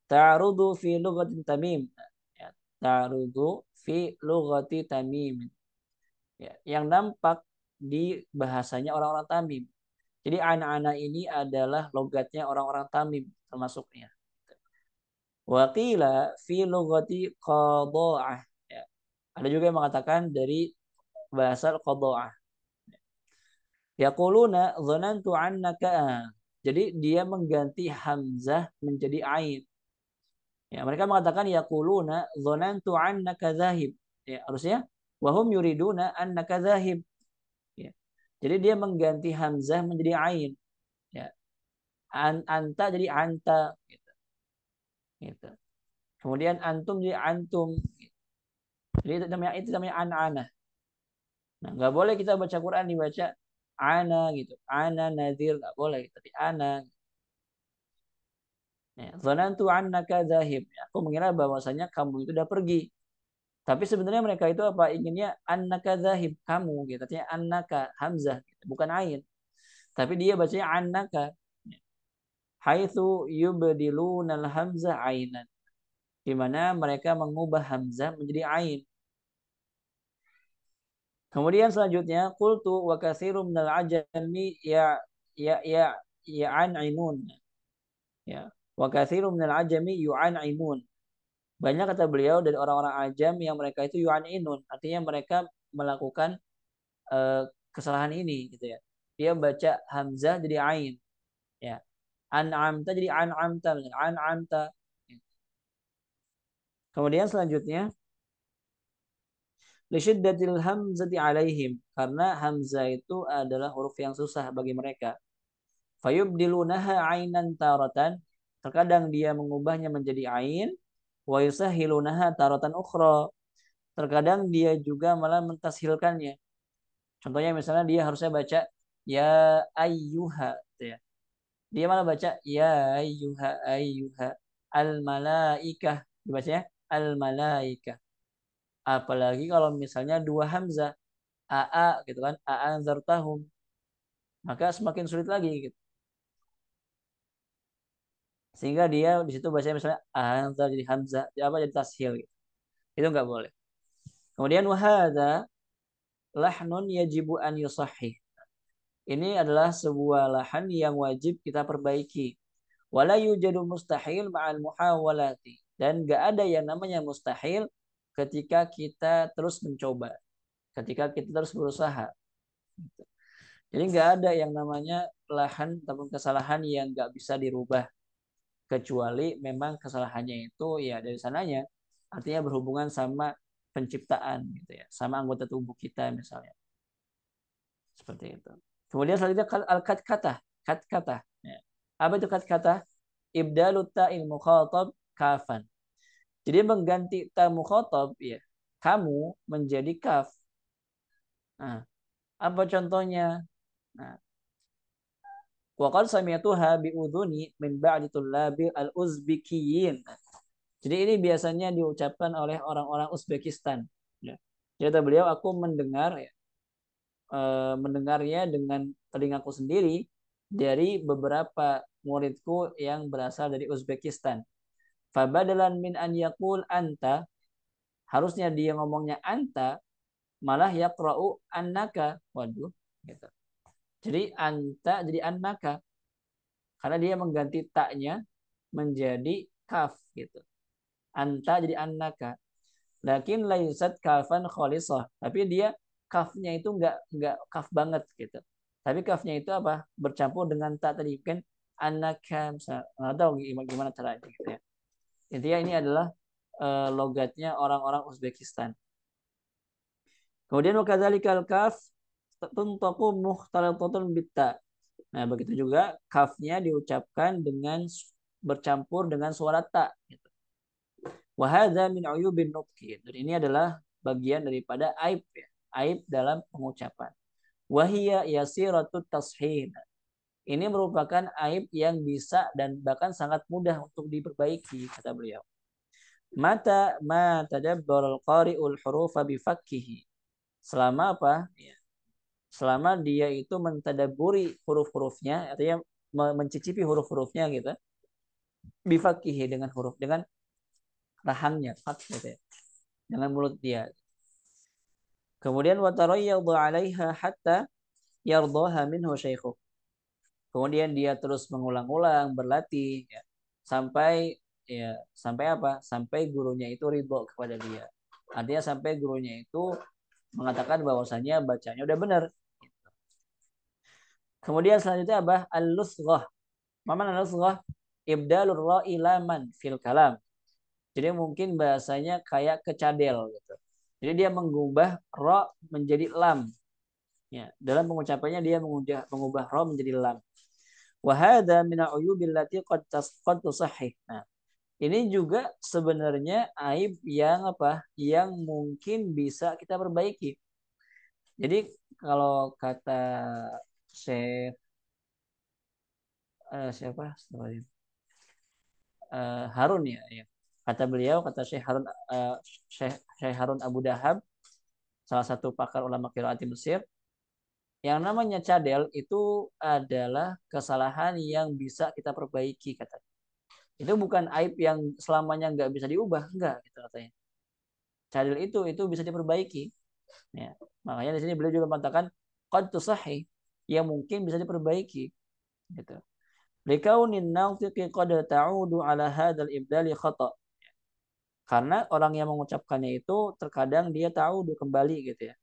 Ta'rudu fi lughatin tamim. Ya, ta'rudu fi lughati tamim. Ya, yang nampak di bahasanya orang-orang Tamim. Jadi anak-anak ini adalah logatnya orang-orang Tamim termasuknya. Waqila fi lughati qadha'ah. Ya. Ada juga yang mengatakan dari bahasa qadha'ah. Yaquluna dhanantu annaka. Jadi dia mengganti hamzah menjadi ain. Ya, mereka mengatakan yaquluna dhanantu annaka dzahib. Ya, harusnya wahum yuriduna annaka dzahib. Ya. Jadi dia mengganti hamzah menjadi ain. Ya. Anta jadi anta. Gitu. Gitu. Kemudian antum jadi antum. Jadi itu namanya an-anah. Nah, nggak boleh kita baca Quran dibaca ana gitu. Ana nadir nggak boleh. Tapi ana. Ya. Zanantu annaka zahib. Ya, aku mengira bahwasanya kamu itu udah pergi. Tapi sebenarnya mereka itu apa? Inginnya annaka zahib. Kamu gitu. Artinya annaka hamzah. Gitu. Bukan ain. Tapi dia bacanya annaka. Haitsu yubdilunal hamzah ainan. Di mana mereka mengubah hamzah menjadi ain. Kemudian selanjutnya qultu wa katsirun minal ajami ya ya'an'imun ya. Wa katsirun minal ajami yu'an'imun. Banyak kata beliau dari orang-orang ajam yang mereka itu yu'an'inun, artinya mereka melakukan eh, kesalahan ini gitu ya. Dia baca hamzah jadi ain ya. An'amta jadi an'amta, an'amta. Kemudian selanjutnya lisyiddatil hamzati alaihim, karena hamzah itu adalah huruf yang susah bagi mereka. Fayubdilunaha ainan taratan, terkadang dia mengubahnya menjadi ain, wa yusahilunaha taratan ukhra, terkadang dia juga malah mentashilkannya. Contohnya misalnya dia harusnya baca ya ayyuha gitu ya. Dia malah baca ya ayyuha ayyuha al malaikah, dibacanya al malaikah. Apalagi kalau misalnya dua hamzah aa gitu kan, a'anzartahum, maka semakin sulit lagi gitu. Sehingga dia di situ bacanya misalnya anzar jadi hamzah, jadi apa jadi tashil gitu. Itu nggak boleh. Kemudian wahada lahnun yajibu an yusahih. Ini adalah sebuah lahan yang wajib kita perbaiki. Wala yujadu mustahil ma'al muhawalati. Dan nggak ada yang namanya mustahil ketika kita terus mencoba, ketika kita terus berusaha. Jadi nggak ada yang namanya lahan ataupun kesalahan yang nggak bisa dirubah, kecuali memang kesalahannya itu ya dari sananya, artinya berhubungan sama penciptaan gitu ya, sama anggota tubuh kita misalnya, seperti itu. Kemudian selanjutnya al kat kata, kat kata ya. Apa itu kat kata? ibdalu ta'il mukhatab kafan. Jadi mengganti ta mukhatab ya, kamu menjadi kaf. Nah, apa contohnya? Nah, wa qad sami'tuha bi udhuni min ba'di tullabi al-uzbekiyyin. Jadi ini biasanya diucapkan oleh orang-orang Uzbekistan. Ya. Jadi kata beliau, aku mendengar ya, mendengarnya dengan telingaku sendiri dari beberapa muridku yang berasal dari Uzbekistan. Fabadalan min an yaqul anta, harusnya dia ngomongnya anta, malah yaqra'u annaka. Waduh, gitu. Jadi anta jadi annaka karena dia mengganti taknya menjadi kaf gitu. Anta jadi annaka. Lakin laisat kafan khalisah. Tapi dia kafnya itu enggak kaf banget gitu. Tapi kafnya itu apa? Bercampur dengan ta tadi kan annaka. Nggak tahu gimana caranya gitu ya. Intinya ini adalah logatnya orang-orang Uzbekistan. Kemudian wakadzalikal kaf tuntaku muhtalatatun bitta. Nah, begitu juga kafnya diucapkan dengan bercampur dengan suara ta gitu. Wa hadza min uyubin nutqi. Dan ini adalah bagian daripada aib ya. Aib dalam pengucapan. Wa hiya yasiratut tashih. Ini merupakan aib yang bisa dan bahkan sangat mudah untuk diperbaiki kata beliau. Mata ma tadabbarul qari'ul hurufa bifakkihi. Selama apa? Ya. Selama dia itu mentadaburi huruf-hurufnya, artinya mencicipi huruf-hurufnya gitu. Bifakkihi dengan huruf, dengan rahangnya, fak gitu ya. Dengan mulut dia. Kemudian watarayyadu 'alaiha hatta yardaha minhu syaikhu. Kemudian dia terus mengulang-ulang berlatih ya, sampai apa? Sampai gurunya itu ridho kepada dia. Artinya sampai gurunya itu mengatakan bahwasanya bacanya udah benar. Kemudian selanjutnya apa? Al-lusghah. Mana al-lusghah? Ibdalur ra'i laman fil kalam. Jadi mungkin bahasanya kayak kecadel gitu. Jadi dia mengubah ra menjadi lam. Ya, dalam pengucapannya dia mengubah ra menjadi lam. Wa hadza min al-uyubil lati qad tusahhih. Nah, ini juga sebenarnya aib yang apa? Yang mungkin bisa kita perbaiki. Jadi kalau kata Syekh siapa? Harun ya, ya. Kata beliau, kata Syekh Harun Syekh Harun Abu Dahab, salah satu pakar ulama qiraat di Mesir, yang namanya cadel itu adalah kesalahan yang bisa kita perbaiki katanya. Itu bukan aib yang selamanya nggak bisa diubah, enggak gitu katanya. Cadel itu bisa diperbaiki. Ya. Makanya di sini beliau juga mengatakan qad tusahhi, yang mungkin bisa diperbaiki gitu. Likaunin nautiqi qad ta'udu ala hadzal ibdali khata. Karena orang yang mengucapkannya itu terkadang dia tahu dia kembali gitu ya.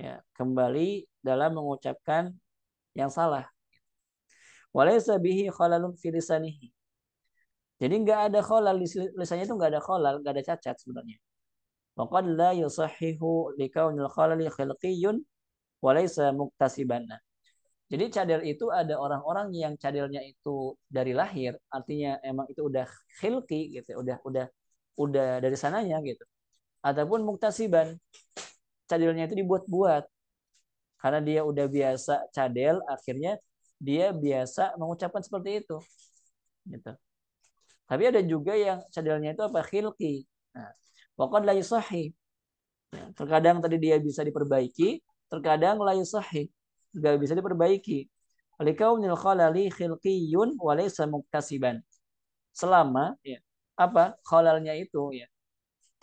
Ya, kembali dalam mengucapkan yang salah. Walaysa bihi khalalun fi lisanihi. Jadi nggak ada khalal di lisannya itu nggak ada khalal, nggak ada cacat sebenarnya. Waqad la yusahhihu likaunil khalali khilqiyyun walaysa muktasiban. Jadi cadel itu ada orang-orang yang cadelnya itu dari lahir, artinya emang itu udah khilqi gitu, udah dari sananya gitu. Ataupun muktasiban, cadelnya itu dibuat-buat. Karena dia udah biasa cadel, akhirnya dia biasa mengucapkan seperti itu. Gitu. Tapi ada juga yang cadelnya itu apa? Khilqi. Nah, waqad la yusahhi. Terkadang tadi dia bisa diperbaiki, terkadang la yusahhi. Enggak bisa diperbaiki. Likaunil khalali khilqiyun wa laysa muktasiban. Selama ya, apa? Khalalnya itu ya.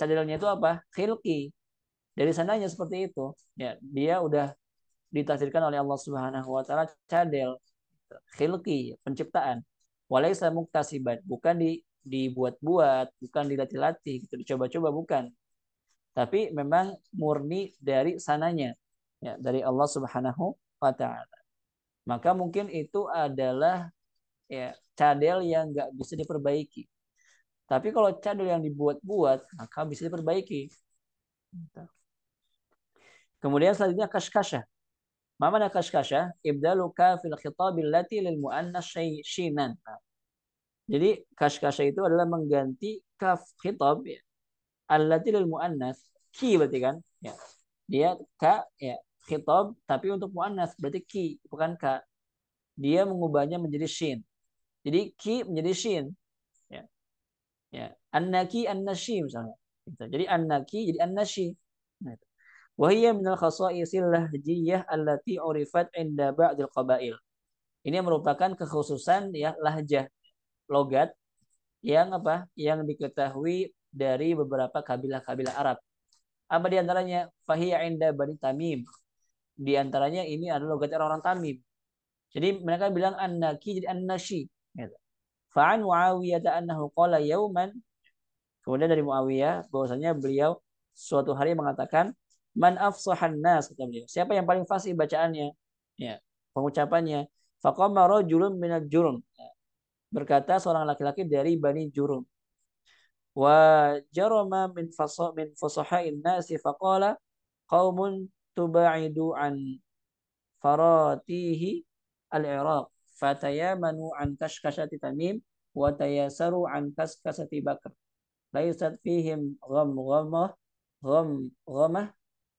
Cadelnya itu apa? Khilqi. Dari sananya seperti itu. Ya, dia udah ditakdirkan oleh Allah Subhanahu wa taala cadel, khilqi, penciptaan. Walaysa muktasiban, bukan dibuat-buat, bukan dilatih-latih, gitu, dicoba-coba bukan. Tapi memang murni dari sananya, ya, dari Allah Subhanahu wa taala. Maka mungkin itu adalah ya cadel yang nggak bisa diperbaiki. Tapi kalau cadel yang dibuat-buat, maka bisa diperbaiki. Kemudian selanjutnya kashkashah. Ma mana kashkashah? Ibdalu kafil khitabil lati lil muannas syinan. Jadi kashkasha itu adalah mengganti kaf khitab ya. Allati lil muannas. Ki berarti kan? Ya. Dia ka ya khitab tapi untuk muannas berarti ki bukan ka. Dia mengubahnya menjadi shin. Jadi ki menjadi shin. Ya. Ya. Annaki annashi misalnya. Gitu. Jadi annaki jadi annashi. Nah, itu. Wahiyya minal khasa'isil lahjiyah allati urifat inda ba'dil qabail. Ini merupakan kekhususan ya lahjah logat yang apa? Yang diketahui dari beberapa kabilah-kabilah Arab. Apa di antaranya? Fahiya inda Bani Tamim. Di antaranya ini adalah logat orang-orang Tamim. Jadi mereka bilang annaki jadi annashi. Gitu. Fa'an Muawiyah annahu qala yauman. Kemudian dari Muawiyah bahwasanya beliau suatu hari mengatakan man afsahan nas kata beliau. Siapa yang paling fasih bacaannya? Ya, pengucapannya. Faqama rajulun minal Jurhum. Berkata seorang laki-laki dari Bani Jurhum. Wa jarama min fasahain nasi faqala qaumun tubaidu an faratihi al-Iraq fatayamanu an kashkashati Tamim wa tayasaru an kashkashati Bakr laysat fihim ghamah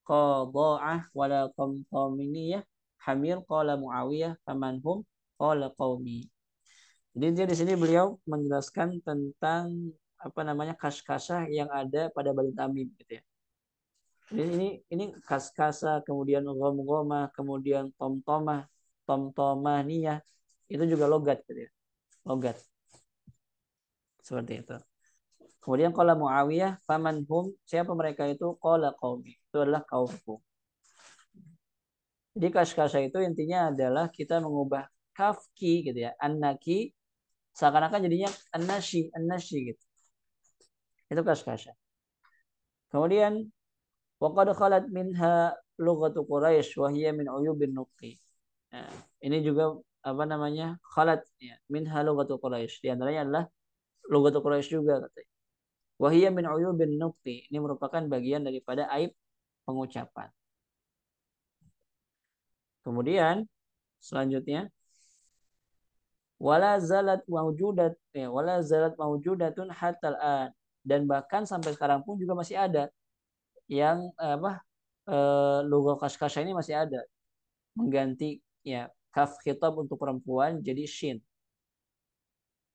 qada'ah wala qamqaminiyah hamil qala Muawiyah faman hum qala qaumi. Jadi dia di sini beliau menjelaskan tentang apa namanya kaskasa yang ada pada Bani Tamim gitu ya. Jadi ini kaskasa, kemudian gom-gomah, kemudian tom-tomah, tom-tomah niyah itu juga logat gitu ya. Logat seperti itu. Kemudian qala Muawiyah faman hum siapa mereka itu qala qaumi. Itu adalah kaumku. Jadi kaskasa itu intinya adalah kita mengubah kafki gitu ya. Annaki seakan-akan jadinya an-nashi gitu. Itu kaskasa. Kemudian waqad khalat minha lughatu Quraisy wa hiya min uyubin nuqi. Nah, ini juga apa namanya? Khalat ya, minha lughatu Quraisy. Di antaranya adalah lughatu Quraisy juga katanya. Wa hiya min uyubin nuqi. Ini merupakan bagian daripada aib pengucapan. Kemudian selanjutnya wala zalat maujudatun hatta al dan bahkan sampai sekarang pun juga masih ada yang apa logo kaskasa ini masih ada mengganti ya kaf khitab untuk perempuan jadi shin.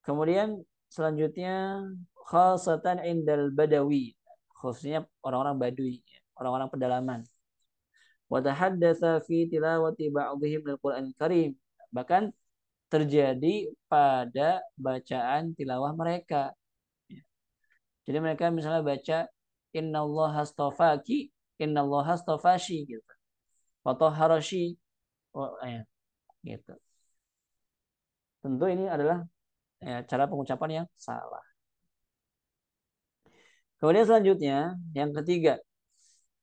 Kemudian selanjutnya khasatan indal badawi khususnya orang-orang Badui, orang-orang pedalaman. Wa tahaddatsa fi tilawati ba'dihim al Qur'an Karim. Bahkan terjadi pada bacaan tilawah mereka. Jadi mereka misalnya baca innallaha astafaki, innallaha astafashi gitu. Wa tahharashi gitu. Tentu ini adalah ya, cara pengucapan yang salah. Kemudian selanjutnya yang ketiga,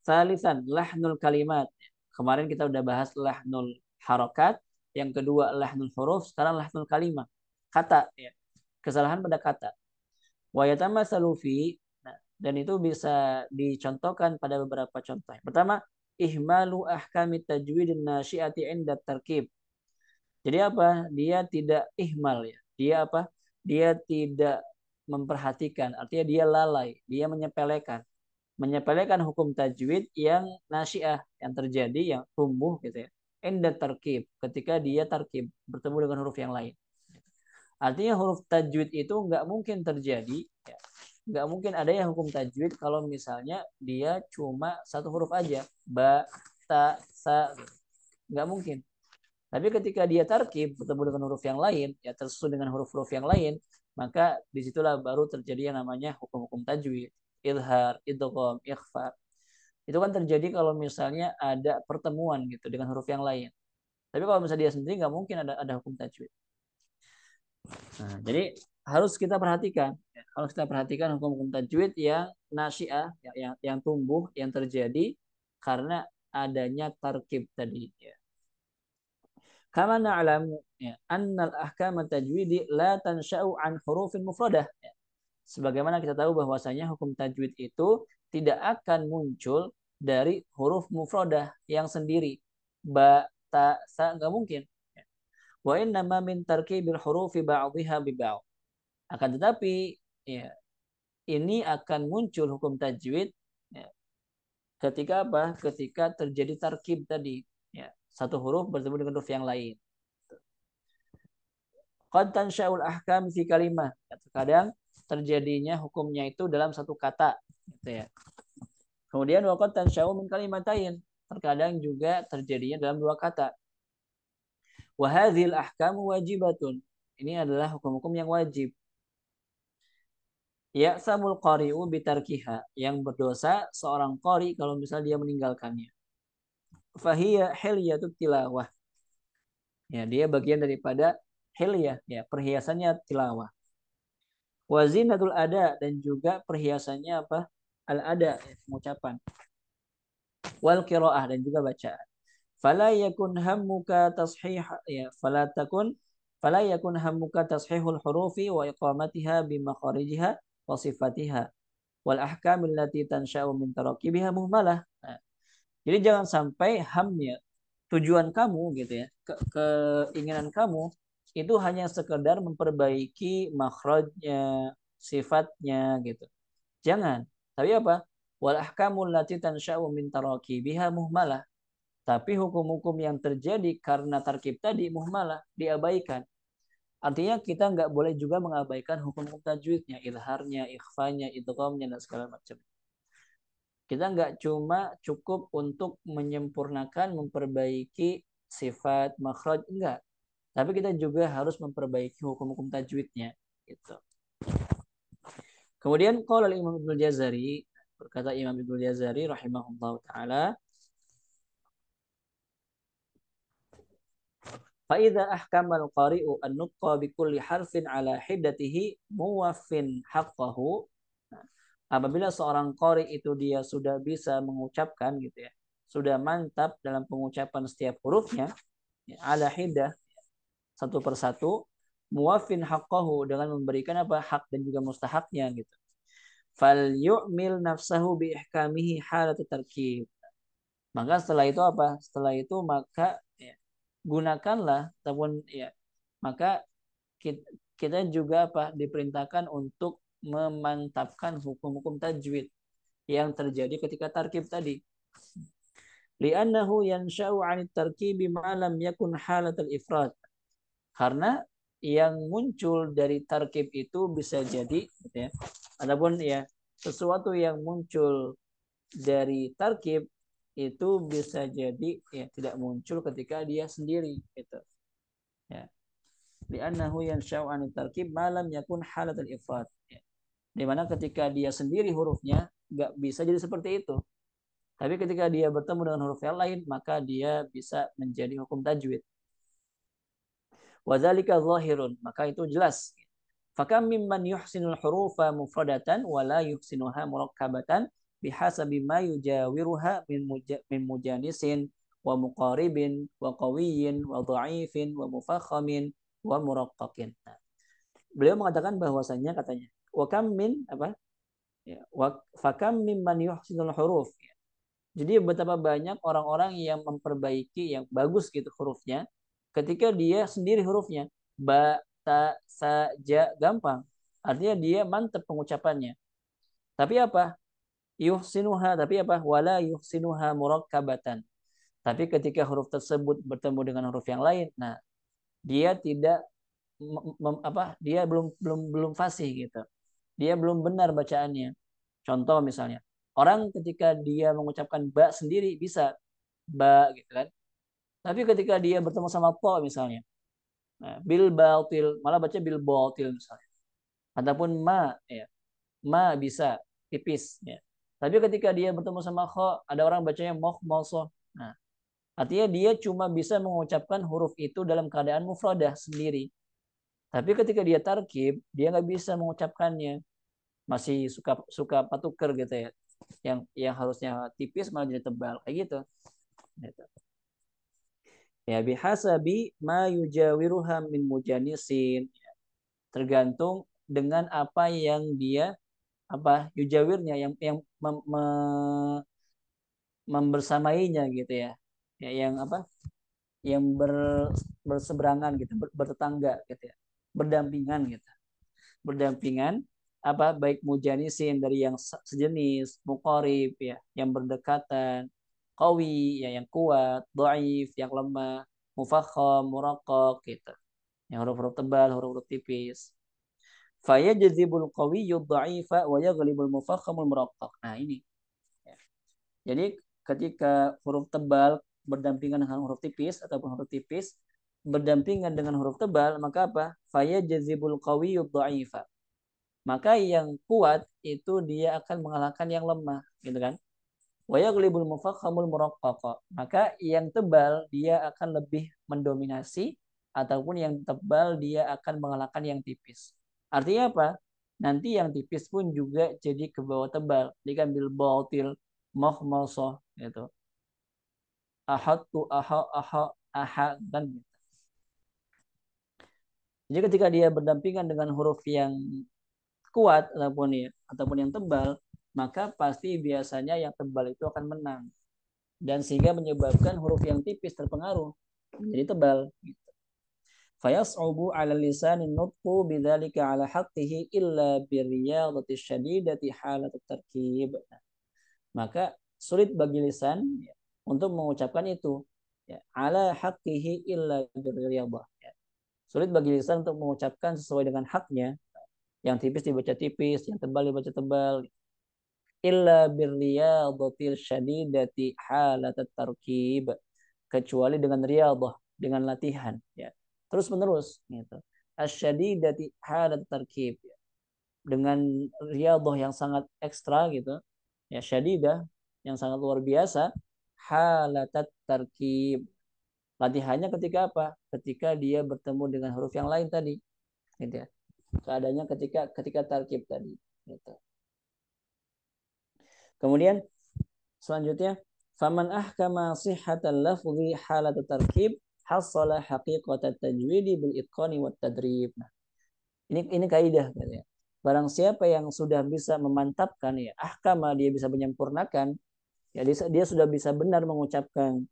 salisan lahnul kalimat. Kemarin kita udah bahas lahnul harokat, yang kedua lahnul huruf, sekarang lahnul kalimat. Kata ya. Kesalahan pada kata. Wa yatamatsalu fi dan itu bisa dicontohkan pada beberapa contoh. Pertama, ihmalu ahkamit tajwid nasyiati inda tarkib. Jadi apa? Dia tidak ihmal ya. Dia apa? Dia tidak memperhatikan. Artinya dia lalai, dia menyepelekan. Menyepelekan hukum tajwid yang nasyiah, yang terjadi, yang tumbuh gitu ya. Inda tarkib, ketika dia tarkib, bertemu dengan huruf yang lain. Artinya huruf tajwid itu nggak mungkin terjadi, ya. Nggak mungkin ada yang hukum tajwid kalau misalnya dia cuma satu huruf aja, ba, ta, sa, gitu. Nggak mungkin. Tapi ketika dia tarkib bertemu dengan huruf yang lain, ya tersusun dengan huruf-huruf yang lain, maka disitulah baru terjadi yang namanya hukum-hukum tajwid, idhar, idgham, ikhfa. Itu kan terjadi kalau misalnya ada pertemuan gitu dengan huruf yang lain. Tapi kalau misalnya dia sendiri nggak mungkin ada hukum tajwid. Nah, jadi harus kita perhatikan, ya. Harus kita perhatikan hukum-hukum tajwid yang nasyiah, ya, yang tumbuh, yang terjadi karena adanya tarkib tadi. Ya. Kama na'lamu ya, annal ahkam tajwidi la tansha'u an hurufin mufradah. Ya. Sebagaimana kita tahu bahwasanya hukum tajwid itu tidak akan muncul dari huruf mufradah yang sendiri. Ba, ta, sa nggak mungkin. Wa innama min tarkibil hurufi ba'dhiha bi ba'd. Akan tetapi ya ini akan muncul hukum tajwid ya, ketika apa? Ketika terjadi tarkib tadi, ya, satu huruf bertemu dengan huruf yang lain. Qad tansha'ul ahkam fi kalimah. Terkadang terjadinya hukumnya itu dalam satu kata, gitu ya. Kemudian wa qad tansha'u min kalimatain. Terkadang juga terjadinya dalam dua kata. Wa hadzal ahkam wajibatun. Ini adalah hukum-hukum yang wajib. Ya samul qari'u bitarkiha. Yang berdosa seorang qari kalau misalnya dia meninggalkannya. Fahiya hilyatut tilawah. Ya, dia bagian daripada hilyah, ya, perhiasannya tilawah. Wazinatul ada dan juga perhiasannya apa? Al ada, ya, pengucapan. Wal qiraah dan juga bacaan. Fala yakun hammuka tashih ya, fala yakun hammuka tashihul hurufi wa iqamatiha bi makharijiha wa sifatiha wal ahkam allati tansha'u min tarakibiha muhmalah. Nah, jadi jangan sampai hamnya, tujuan kamu gitu ya, keinginan kamu itu hanya sekedar memperbaiki makhrajnya, sifatnya gitu. Jangan. Tapi apa? Wal ahkamul lati tansya'u min tarakibiha muhmalah. Tapi hukum-hukum yang terjadi karena tarkib tadi muhmalah, diabaikan. Artinya kita nggak boleh juga mengabaikan hukum-hukum tajwidnya, ilharnya, ikhfanya, idghamnya dan segala macam. Kita nggak cuma cukup untuk menyempurnakan, memperbaiki sifat, makhraj, enggak. Tapi kita juga harus memperbaiki hukum-hukum tajwidnya. Gitu. Kemudian qala Imam Ibnu Jazari, berkata Imam Ibnu Jazari rahimahullah taala, fa idza ahkama al-qari'u an-nutqa bi kulli harfin ala hiddatihi muwaffin haqqahu. Nah, apabila seorang qari itu dia sudah bisa mengucapkan gitu ya, sudah mantap dalam pengucapan setiap hurufnya ya, ala hiddah, satu persatu, muwaffin haqqahu, dengan memberikan apa, hak dan juga mustahaknya gitu. Fal yu'mil nafsahu bi ihkamihi halat tarkib. Maka setelah itu apa? Setelah itu maka ya, gunakanlah ataupun ya, maka kita juga apa, diperintahkan untuk memantapkan hukum-hukum tajwid yang terjadi ketika tarkib tadi. Li'annahu yansha'u 'anit tarkibi ma lam yakun halatal ifrad. Karena yang muncul dari tarkib itu bisa jadi gitu ya. Adapun ya, sesuatu yang muncul dari tarkib itu bisa jadi ya tidak muncul ketika dia sendiri gitu. Ya. Li'annahu yansha'u 'anit tarkib ma lam yakun halatal ifrad. Ya. Di mana ketika dia sendiri hurufnya nggak bisa jadi seperti itu. Tapi ketika dia bertemu dengan huruf yang lain, maka dia bisa menjadi hukum tajwid. Wadzalika zahirun, maka itu jelas. Fakam mimman yuhsinul hurufa mufradatan wa la yuhsinuha murakkabatan bihasabi ma yujawiruha min mujanisin wa muqaribin wa qawiyyin wa dha'ifin wa mufakhamin wa muraqqaqin. Nah, beliau mengatakan bahwasanya katanya wa kam min apa? Ya, wa fakam mimman yuhsinul huruf. Jadi betapa banyak orang-orang yang memperbaiki yang bagus gitu hurufnya ketika dia sendiri hurufnya ba, ta, sa, ja gampang. Artinya dia mantap pengucapannya. Tapi apa? Yuhsinuha, tapi apa? Wala yuhsinuha murakkabatan. Tapi ketika huruf tersebut bertemu dengan huruf yang lain, nah dia tidak apa? Dia belum fasih gitu. Dia belum benar bacaannya. Contoh misalnya, orang ketika dia mengucapkan ba sendiri bisa ba gitu kan. Tapi ketika dia bertemu sama po misalnya, nah, bil batil malah baca bil batil misalnya. Ataupun ma ya, ma bisa tipis ya. Tapi ketika dia bertemu sama kho, ada orang bacanya moh moso. Nah, artinya dia cuma bisa mengucapkan huruf itu dalam keadaan mufradah sendiri. Tapi ketika dia tarkib, dia nggak bisa mengucapkannya. Masih suka suka patuker gitu ya. Yang harusnya tipis malah jadi tebal kayak gitu. Gitu. Ya bihasabi ma yujawiruha min mujanisin, tergantung dengan apa yang dia apa yujawirnya yang membersamainya gitu ya. Ya yang apa? Yang berseberangan gitu, bertetangga gitu ya. Berdampingan gitu. berdampingan apa baik mujanisin dari yang sejenis, muqarib ya, yang berdekatan, qawi ya yang kuat, dhaif yang lemah, mufakham, muraqqaq gitu. Yang huruf-huruf tebal, huruf-huruf tipis. Fayajzibul qawiyyu dha'ifa wa yaghlibul mufakhamul muraqqaq. Nah, ini. Ya. Jadi ketika huruf tebal berdampingan dengan huruf tipis ataupun huruf tipis berdampingan dengan huruf tebal, maka apa? Fayajzibul qawiyyu dha'ifa. Maka yang kuat itu dia akan mengalahkan yang lemah, gitu kan? Wa yaghlibul mufakhamul muraqqaq. Maka yang tebal dia akan lebih mendominasi ataupun yang tebal dia akan mengalahkan yang tipis. Artinya apa? Nanti yang tipis pun juga jadi ke bawah tebal. Diambil batil, mahmasah gitu. Ahadtu aha dan gitu. Jadi ketika dia berdampingan dengan huruf yang kuat ataupun yang tebal, maka pasti biasanya yang tebal itu akan menang dan sehingga menyebabkan huruf yang tipis terpengaruh menjadi tebal. Fayas'ubu 'ala lisanin nutqu bidzalika 'ala haqqihi illa birriyadati syadidati halat tarkib. Maka sulit bagi lisan ya, untuk mengucapkan itu ya, 'ala haqqihi illa birriyadah ya. Sulit bagi lisan untuk mengucapkan sesuai dengan haknya. Yang tipis dibaca tipis, yang tebal dibaca tebal. Illa birriyadatil syadidati halat tarkib, kecuali dengan riyadah, dengan latihan ya. Terus menerus gitu. Asyadidati halat tarkib ya. Dengan riyadah yang sangat ekstra gitu. Ya syadidah yang sangat luar biasa, halat tarkib. Latihannya ketika apa? Ketika dia bertemu dengan huruf yang lain tadi gitu ya. Keadaannya ketika tarkib tadi gitu. Kemudian selanjutnya, faman ahkama sihhatal lafzi halat tarkib hasala haqiqat tajwidi bil itqani wat tadrib. Nah, ini kaidah katanya. Barang siapa yang sudah bisa memantapkan ya, ahkama dia bisa menyempurnakan, ya dia sudah bisa benar mengucapkan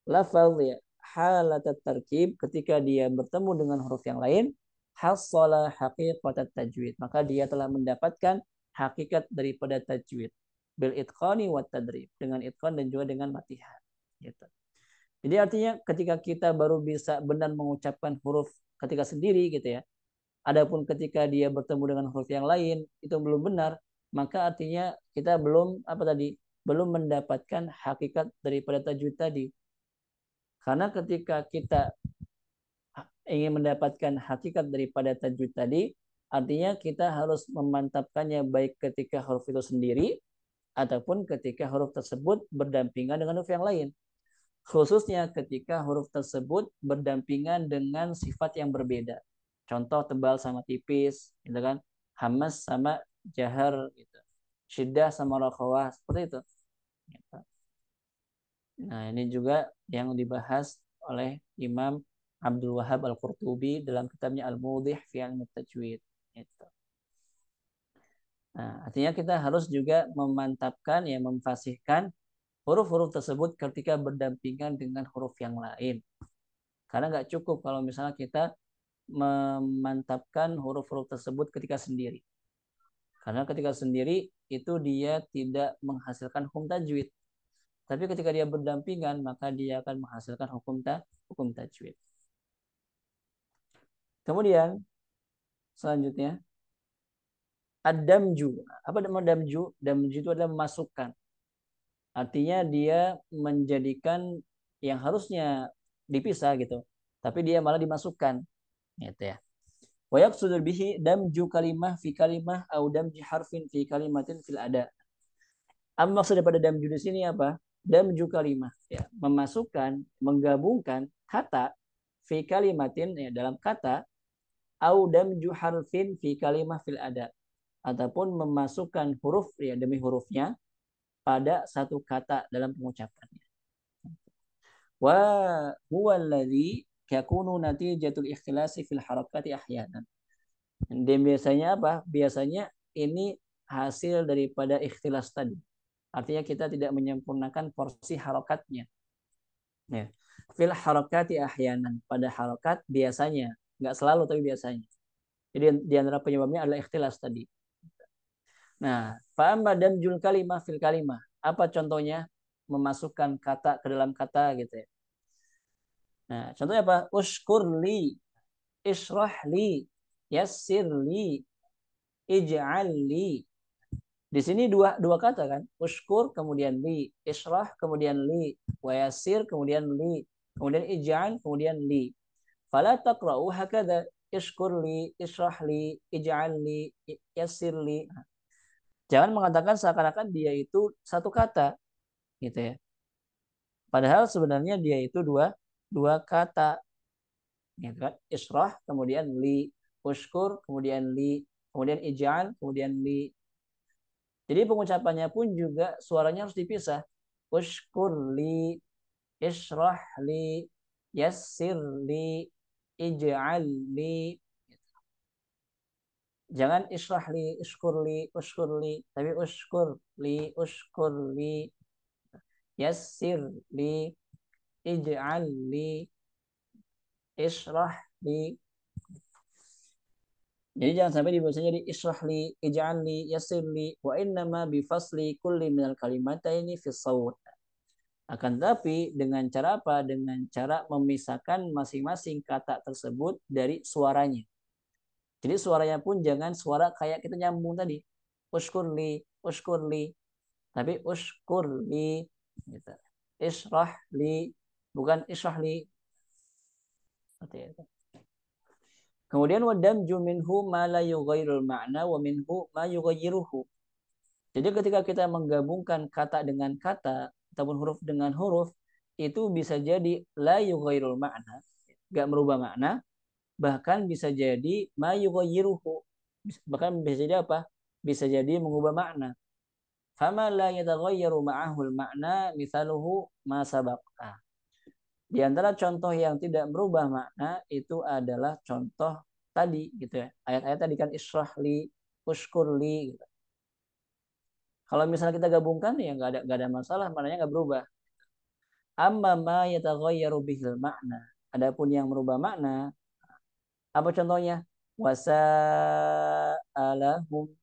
lafaz ya, halat tarkib ketika dia bertemu dengan huruf yang lain, hasala haqiqat tajwid. Maka dia telah mendapatkan hakikat daripada tajwid bil itqani wat tadrib, dengan itqan dan juga dengan latihan gitu. Jadi artinya ketika kita baru bisa benar mengucapkan huruf ketika sendiri gitu ya. Adapun ketika dia bertemu dengan huruf yang lain itu belum benar, maka artinya kita belum apa tadi? Belum mendapatkan hakikat daripada tajwid tadi. Karena ketika kita ingin mendapatkan hakikat daripada tajwid tadi, artinya kita harus memantapkannya baik ketika huruf itu sendiri ataupun ketika huruf tersebut berdampingan dengan huruf yang lain. Khususnya ketika huruf tersebut berdampingan dengan sifat yang berbeda. Contoh tebal sama tipis, gitu kan? Hamas sama jahar, gitu. Syiddah sama rakhawah, seperti itu. Gitu. Nah, ini juga yang dibahas oleh Imam Abdul Wahab Al-Qurtubi dalam kitabnya Al-Mudhih fi Al-Tajwid. Gitu. Nah, artinya kita harus juga memantapkan, ya, memfasihkan huruf-huruf tersebut ketika berdampingan dengan huruf yang lain. Karena nggak cukup kalau misalnya kita memantapkan huruf-huruf tersebut ketika sendiri. Karena ketika sendiri itu dia tidak menghasilkan hukum tajwid. Tapi ketika dia berdampingan maka dia akan menghasilkan hukum tajwid. Kemudian selanjutnya ad-damju. Apa nama damju? Damju itu adalah memasukkan. Artinya dia menjadikan yang harusnya dipisah gitu, tapi dia malah dimasukkan gitu ya. Wa yaqsudu bihi damju kalimah fi kalimah au damji harfin fi kalimatin fil ada. Apa maksud daripada damju di sini apa? Damju kalimah ya, memasukkan, menggabungkan kata fi kalimatin ya, dalam kata au damju harfin fi kalimah fil ada, ataupun memasukkan huruf ya demi hurufnya pada satu kata dalam pengucapannya. Wa huwa alladhi yakunu natijatul ikhtilasi fil harakati ahyanan. Dan biasanya apa? Biasanya ini hasil daripada ikhtilas tadi. Artinya kita tidak menyempurnakan porsi harokatnya. Ya. Fil harakati ahyanan. Pada harokat biasanya. Nggak selalu tapi biasanya. Jadi di antara penyebabnya adalah ikhtilas tadi. Nah, fa'amma damjul kalimah fil kalimah. Apa contohnya? Memasukkan kata ke dalam kata gitu ya. Nah, contohnya apa? Uskurli, israhli, yassirli, ij'alli. Di sini dua kata kan? Uskur kemudian li, israh kemudian li, wa yassir kemudian li, kemudian ij'al kemudian li. Fala taqra'u hakadha. Ishkurli, israhli, ij'alli, yassirli. Jangan mengatakan seakan-akan dia itu satu kata, gitu ya. Padahal sebenarnya dia itu dua kata, gitu kan? Israh kemudian li, ushkur kemudian li, kemudian ij'al kemudian li. Jadi pengucapannya pun juga suaranya harus dipisah. Ushkur li, israh li, yassir li, ij'al li. Jangan israh li, ushkur li, tapi ushkur li, yassir li, ij'al li, israh li. Jadi jangan sampai dibaca jadi israh li, ij'al li, yassir li, wa innama bi fasli kulli minal kalimataini fi shawt. Akan tapi dengan cara apa? Dengan cara memisahkan masing-masing kata tersebut dari suaranya. Jadi suaranya pun jangan suara kayak kita nyambung tadi. Ushkur li, tapi ushkur li gitu. Israh li, bukan israh li. Seperti itu. Kemudian wadamju minhu ma la yughairul ma'na wa minhu ma yughayyiruhu. Jadi ketika kita menggabungkan kata dengan kata ataupun huruf dengan huruf, itu bisa jadi la yughairul ma'na, enggak merubah makna, bahkan bisa jadi ma yughayyiruhu. Bahkan bisa jadi apa? Bisa jadi mengubah makna. Fama la yataghayyaru ma'ahul ma'na mithaluhu ma sabaq. Di antara contoh yang tidak merubah makna itu adalah contoh tadi gitu ya. Ayat-ayat tadi kan israhli, uskurli gitu. Kalau misalnya kita gabungkan ya nggak ada masalah, maknanya nggak berubah. Amma ma yataghayyaru bihil makna. Adapun yang merubah makna, apa contohnya? Wasa'alahum.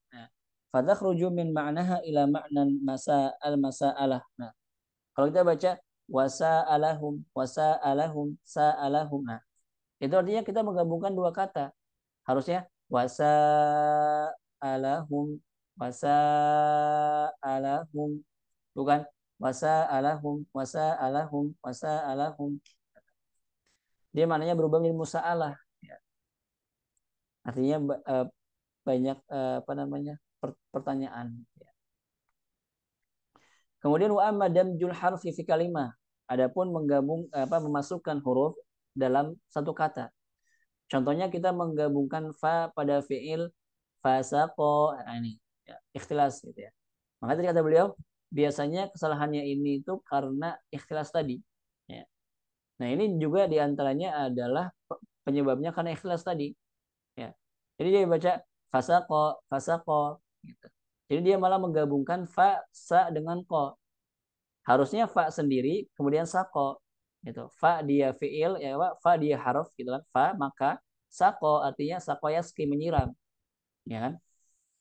Nah, fatakhruju min ma'naha ila ma'nan masa'alah. Nah, kalau kita baca wasa'alahum, sa'alahum. Nah, itu artinya kita menggabungkan dua kata. Harusnya wasa'alahum, wasa'alahum. Bukan wasa'alahum. Dia maknanya berubah menjadi musa'alah. Ya. Artinya banyak apa namanya pertanyaan. Ya. Kemudian wa amma damjul harfi fi kalimah. Adapun menggabung memasukkan huruf dalam satu kata. Contohnya kita menggabungkan fa pada fiil fasaqo. Nah, ini ya, ikhtilas gitu ya. Maka tadi kata beliau biasanya kesalahannya ini itu karena ikhtilas tadi. Ya. Nah ini juga diantaranya adalah penyebabnya karena ikhtilas tadi. Ya. Jadi dia baca fasaqo gitu. Jadi dia malah menggabungkan fa sa dengan ko. Harusnya fa sendiri kemudian sako gitu. Fa dia fiil ya Pak, fa dia harf gitu kan. Fa maka sako artinya sako yaski menyiram ya kan.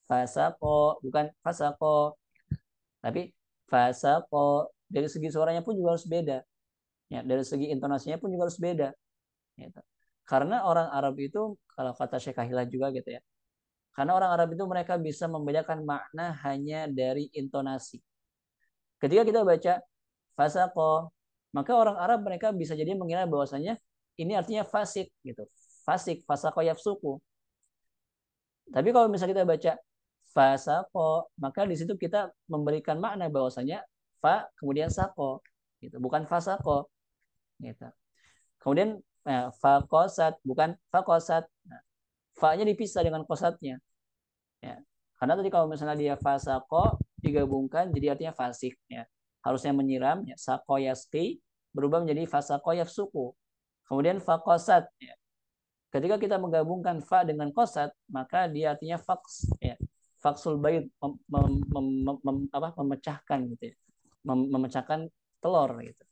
Fasako bukan fasako tapi fasako dari segi suaranya pun juga harus beda. Ya, dari segi intonasinya pun juga harus beda gitu. Karena orang Arab itu kalau kata Syekh Kahilah juga gitu ya. Karena orang Arab itu mereka bisa membedakan makna hanya dari intonasi. Ketika kita baca fasako, maka orang Arab mereka bisa jadi mengira bahwasanya ini artinya fasik gitu. Fasik, fasako yafsuku. Tapi kalau misalnya kita baca fasako, maka di situ kita memberikan makna bahwasanya fa kemudian sako gitu, bukan fasako gitu. Kemudian fakosat bukan fakosat. Nah, fa-nya dipisah dengan kosatnya. Ya. Karena tadi kalau misalnya dia fasako digabungkan jadi artinya fasik ya. Harusnya menyiram ya sako yaski berubah menjadi fasako yafsuku. Kemudian fakosat ya. Ketika kita menggabungkan fa dengan kosat maka dia artinya faks ya. Faksul bait memecahkan gitu ya. Memecahkan telur gitu.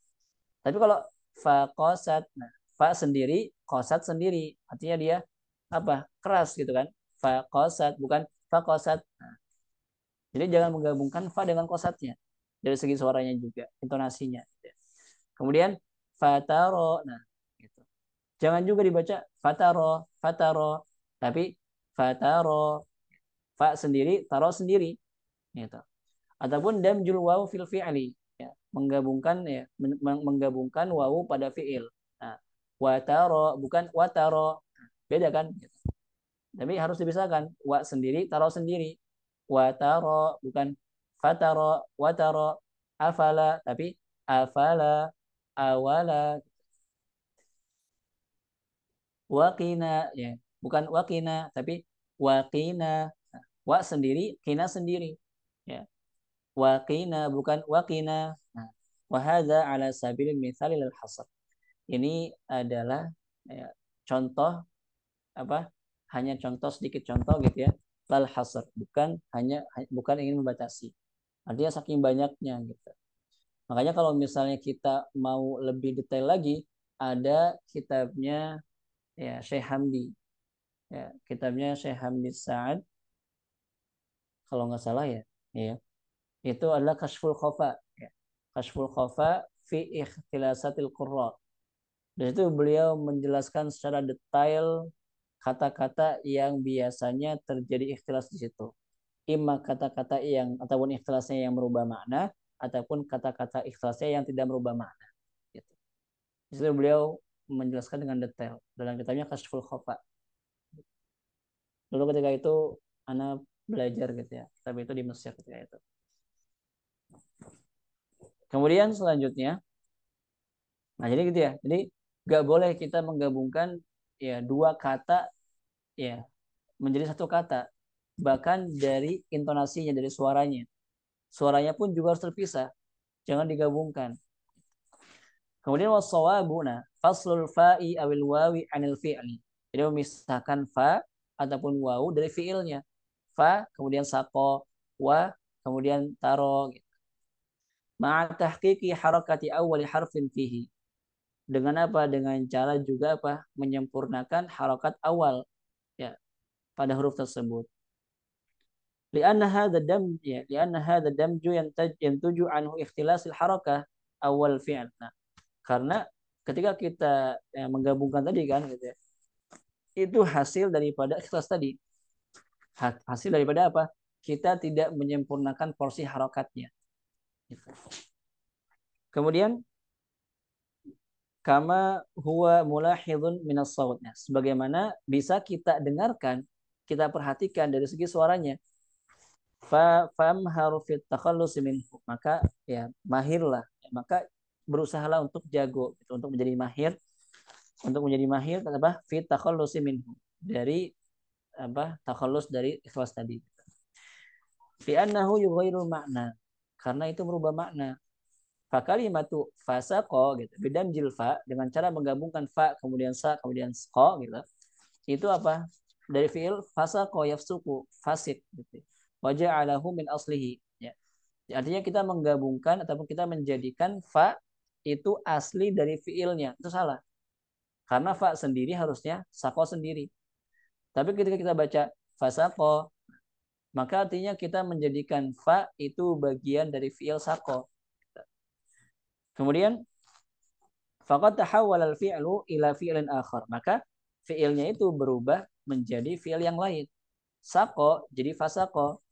Tapi kalau fa kosat, nah fa sendiri, kosat sendiri, artinya dia apa? Keras gitu kan. Faqasat bukan faqasat. Jadi jangan menggabungkan fa dengan kosatnya. Dari segi suaranya juga, intonasinya. Kemudian fataro. Nah, gitu. Jangan juga dibaca fataro, fataro, tapi fataro, fa sendiri, taro sendiri, gitu. Ataupun damjul wawu fil fi'li, ya, menggabungkan ya, menggabungkan wawu pada fi'il. Nah, wataro bukan wataro. Beda kan? Tapi harus dipisahkan. Wa sendiri, taro sendiri. Wataro bukan fataro, wataro. Afala tapi afala, awala. Waqina ya, bukan waqina tapi waqina. Wa sendiri, kina sendiri. Ya, waqina bukan waqina. Nah, wa hadza ala sabilil mithali lil hasr. Ini adalah ya, contoh apa? Hanya contoh sedikit contoh gitu ya. Lal hasr, bukan ingin membatasi. Artinya saking banyaknya gitu. Makanya kalau misalnya kita mau lebih detail lagi, ada kitabnya ya Syekh Hamdi. Ya, kitabnya Syekh Hamdi Sa'ad kalau nggak salah ya. Ya, itu adalah Kashful Khafa. Ya. Kashful Khafa fi ikhtilasatil qurra. Dan itu beliau menjelaskan secara detail kata-kata yang biasanya terjadi ikhtilas di situ. Imma kata-kata yang ataupun ikhtilasnya yang merubah makna ataupun kata-kata ikhtilasnya yang tidak merubah makna. Gitu. Di situ beliau menjelaskan dengan detail dalam kitabnya Kashful Khafa. Dulu ketika itu anak belajar gitu ya. Tapi itu di Mesir ketika itu. Kemudian selanjutnya, nah jadi gitu ya. Jadi nggak boleh kita menggabungkan ya dua kata ya menjadi satu kata. Bahkan dari intonasinya, dari suaranya. Suaranya pun juga harus terpisah. Jangan digabungkan. Kemudian wasawabu, nah faslul fa'i awil wawi anil fi'li. Jadi memisahkan fa ataupun wawu dari fi'ilnya. Fa, kemudian sako, wa, kemudian taro. Gitu. Ma'a tahqiqi harakati awali harfin fihi. Dengan apa? Dengan cara juga apa? Menyempurnakan harokat awal ya pada huruf tersebut. Lianna hadha dam ya, lianna hadha damju yantuju anhu ikhtilasil harakah awal fi'l. Nah, karena ketika kita menggabungkan tadi kan gitu ya, itu hasil daripada ikhlas tadi. Hasil daripada apa? Kita tidak menyempurnakan porsi harokatnya. Gitu. Kemudian kama huwa mulahidun minas sautnya. Sebagaimana bisa kita dengarkan, kita perhatikan dari segi suaranya. Fam harufit takhallus minhu. Maka ya mahirlah. Maka berusahalah untuk jago, gitu, untuk menjadi mahir apa? Fit takhallus minhu. Dari apa? Takhallus dari ikhlas tadi. Fi annahu yughairul makna. Karena itu merubah makna. Fa kalimatu fasaqo gitu. Bidam jilfa dengan cara menggabungkan fa kemudian sa kemudian ko gitu. Itu apa? Dari fiil fasaqo yafsuku, fasik gitu. Wa ja'alahu min aslihi ya. Artinya kita menggabungkan ataupun kita menjadikan fa itu asli dari fiilnya. Itu salah. Karena fa sendiri harusnya sako sendiri. Tapi ketika kita baca fasaqo, maka artinya kita menjadikan fa itu bagian dari fiil sako. Kemudian faqad tahawwala al-fi'lu ila fi'lin akhar. Maka fi'ilnya itu berubah menjadi fi'il yang lain. Sako jadi fasako.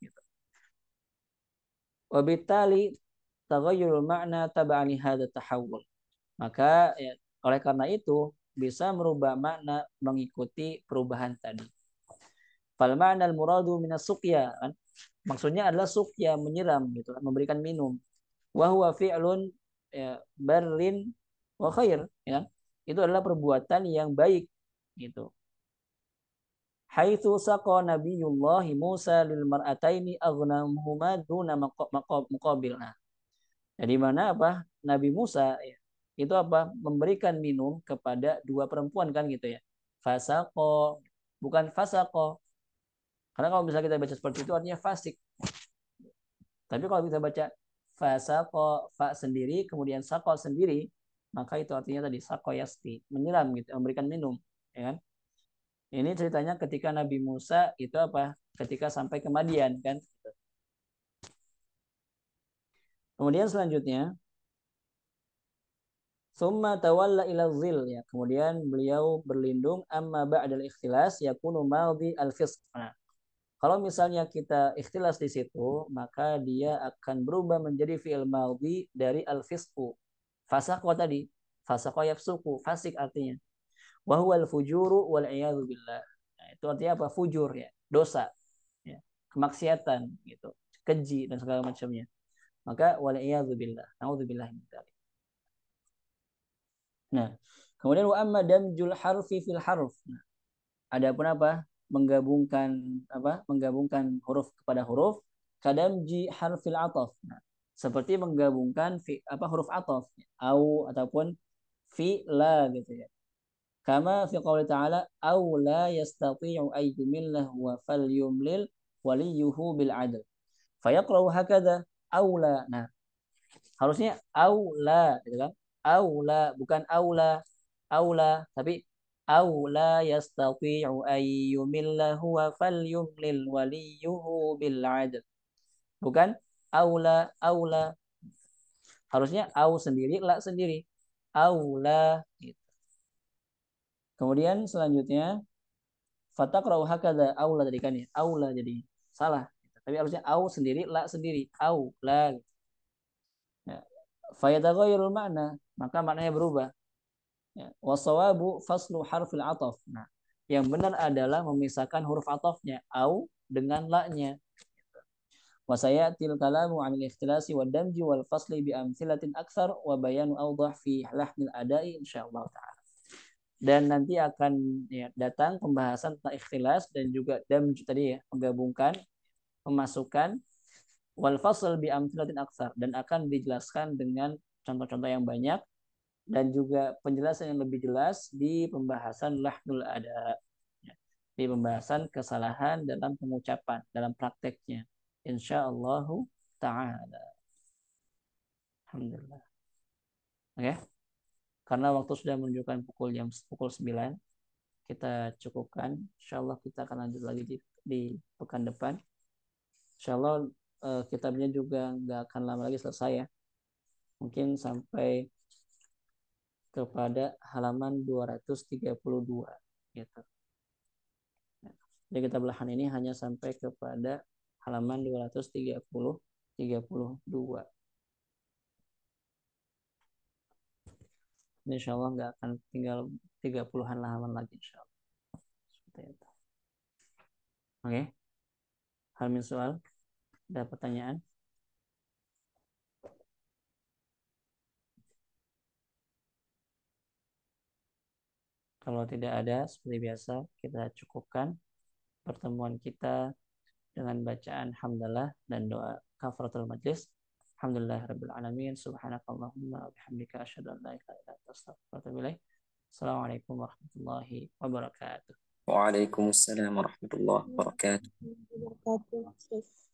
Wabittali taghayyurul makna tab'ani hadha tahawul. Maka ya, oleh karena itu bisa merubah makna mengikuti perubahan tadi. Fal ma'na al-muradu minas suqya kan? Maksudnya adalah suqya menyiram gitu, memberikan minum. Wa huwa fi'lun ya, barrin wa khair ya. Itu adalah perbuatan yang baik gitu. Haitsu saqa nabiyullah Musa lil mar'ataini aghnamhuma duna muqabil. Nah, jadi mana apa? Nabi Musa ya, itu apa? Memberikan minum kepada dua perempuan kan gitu ya. Fasaqo, bukan fasaqo. Karena kalau misalnya kita baca seperti itu artinya fasik. Tapi kalau kita baca fasaqo, fa sendiri, kemudian saqo sendiri, maka itu artinya tadi saqo yasti, menyiram gitu, memberikan minum, ya kan? Ini ceritanya ketika Nabi Musa itu apa? Ketika sampai ke Madian kan. Kemudian selanjutnya summa tawalla ila zil ya. Kemudian beliau berlindung amma ba'dal ikhtilas yakunu madhi al-fisq. Nah, kalau misalnya kita ikhtilas di situ, maka dia akan berubah menjadi fi'il madhi dari al-fisqu. Fasaqo tadi, fasaqo yafsuku, fasik artinya. Wa huwa al-fujuru wal iyadu billah. Nah, itu artinya apa? Fujur ya, dosa ya, kemaksiatan gitu, keji dan segala macamnya. Maka wal iyadu billah. Naudzubillah min dzalik. Nah, kemudian wa amma damjul harfi fil harf. Nah, adapun apa? Menggabungkan apa? Menggabungkan huruf kepada huruf kadamji harfil ataf. Nah, seperti menggabungkan apa huruf ataf au ataupun fi la gitu ya. Kama fi qouli ta'ala au la yastati'u ay yumillah wa falyumlil waliyuhu bil adl. Fayaqra'u hakadha aula. Nah, harusnya aula gitu kan, aula bukan aula, aula tapi aula yastati'u ayyumilla huwa falyumlil waliyuhu bil adl, bukan aula aula, harusnya au sendiri la sendiri aula gitu. Kemudian selanjutnya fataqra'u hakadha aula tadi kan ya, aula jadi salah tapi harusnya au sendiri la sendiri aula gitu. Ya. Fayataghayyarul makna, maka maknanya berubah. Ya. Wasawabu faslu harfil ataf. Nah, yang benar adalah memisahkan huruf atafnya au dengan la-nya. Wa sayatil kalamu 'anil ikhtilasi wad damji wal fasli bi amsilatin aktsar wa bayanu awdah fi lahnil adai insyaallah taala. Dan nanti akan ya, datang pembahasan tentang ikhtilas dan juga damj tadi ya, menggabungkan, memasukkan wal fasl bi amsilatin aktsar dan akan dijelaskan dengan contoh-contoh yang banyak dan juga penjelasan yang lebih jelas di pembahasan lahnul ada, di pembahasan kesalahan dalam pengucapan dalam prakteknya insyaallah taala. Alhamdulillah. Oke, karena waktu sudah menunjukkan pukul 9, kita cukupkan. Insyaallah kita akan lanjut lagi di pekan depan. Insyaallah kitabnya juga nggak akan lama lagi selesai ya, mungkin sampai kepada halaman 232 gitu. Jadi kita belahan ini hanya sampai kepada halaman 232. Insya Allah nggak akan tinggal 30-an halaman lagi insya Allah. Seperti itu. Oke. Hal min soal. Ada pertanyaan? Kalau tidak ada, seperti biasa kita cukupkan pertemuan kita dengan bacaan hamdalah dan doa kafaratul majlis. Alhamdulillah rabbil alamin. Subhanakallahumma wa bihamdika asyhadu an la ilaha illa anta astaghfiruka wa atubu ilaik. Assalamualaikum warahmatullahi wabarakatuh. وعليكم السلام ورحمة الله وبركاته. wabarakatuh.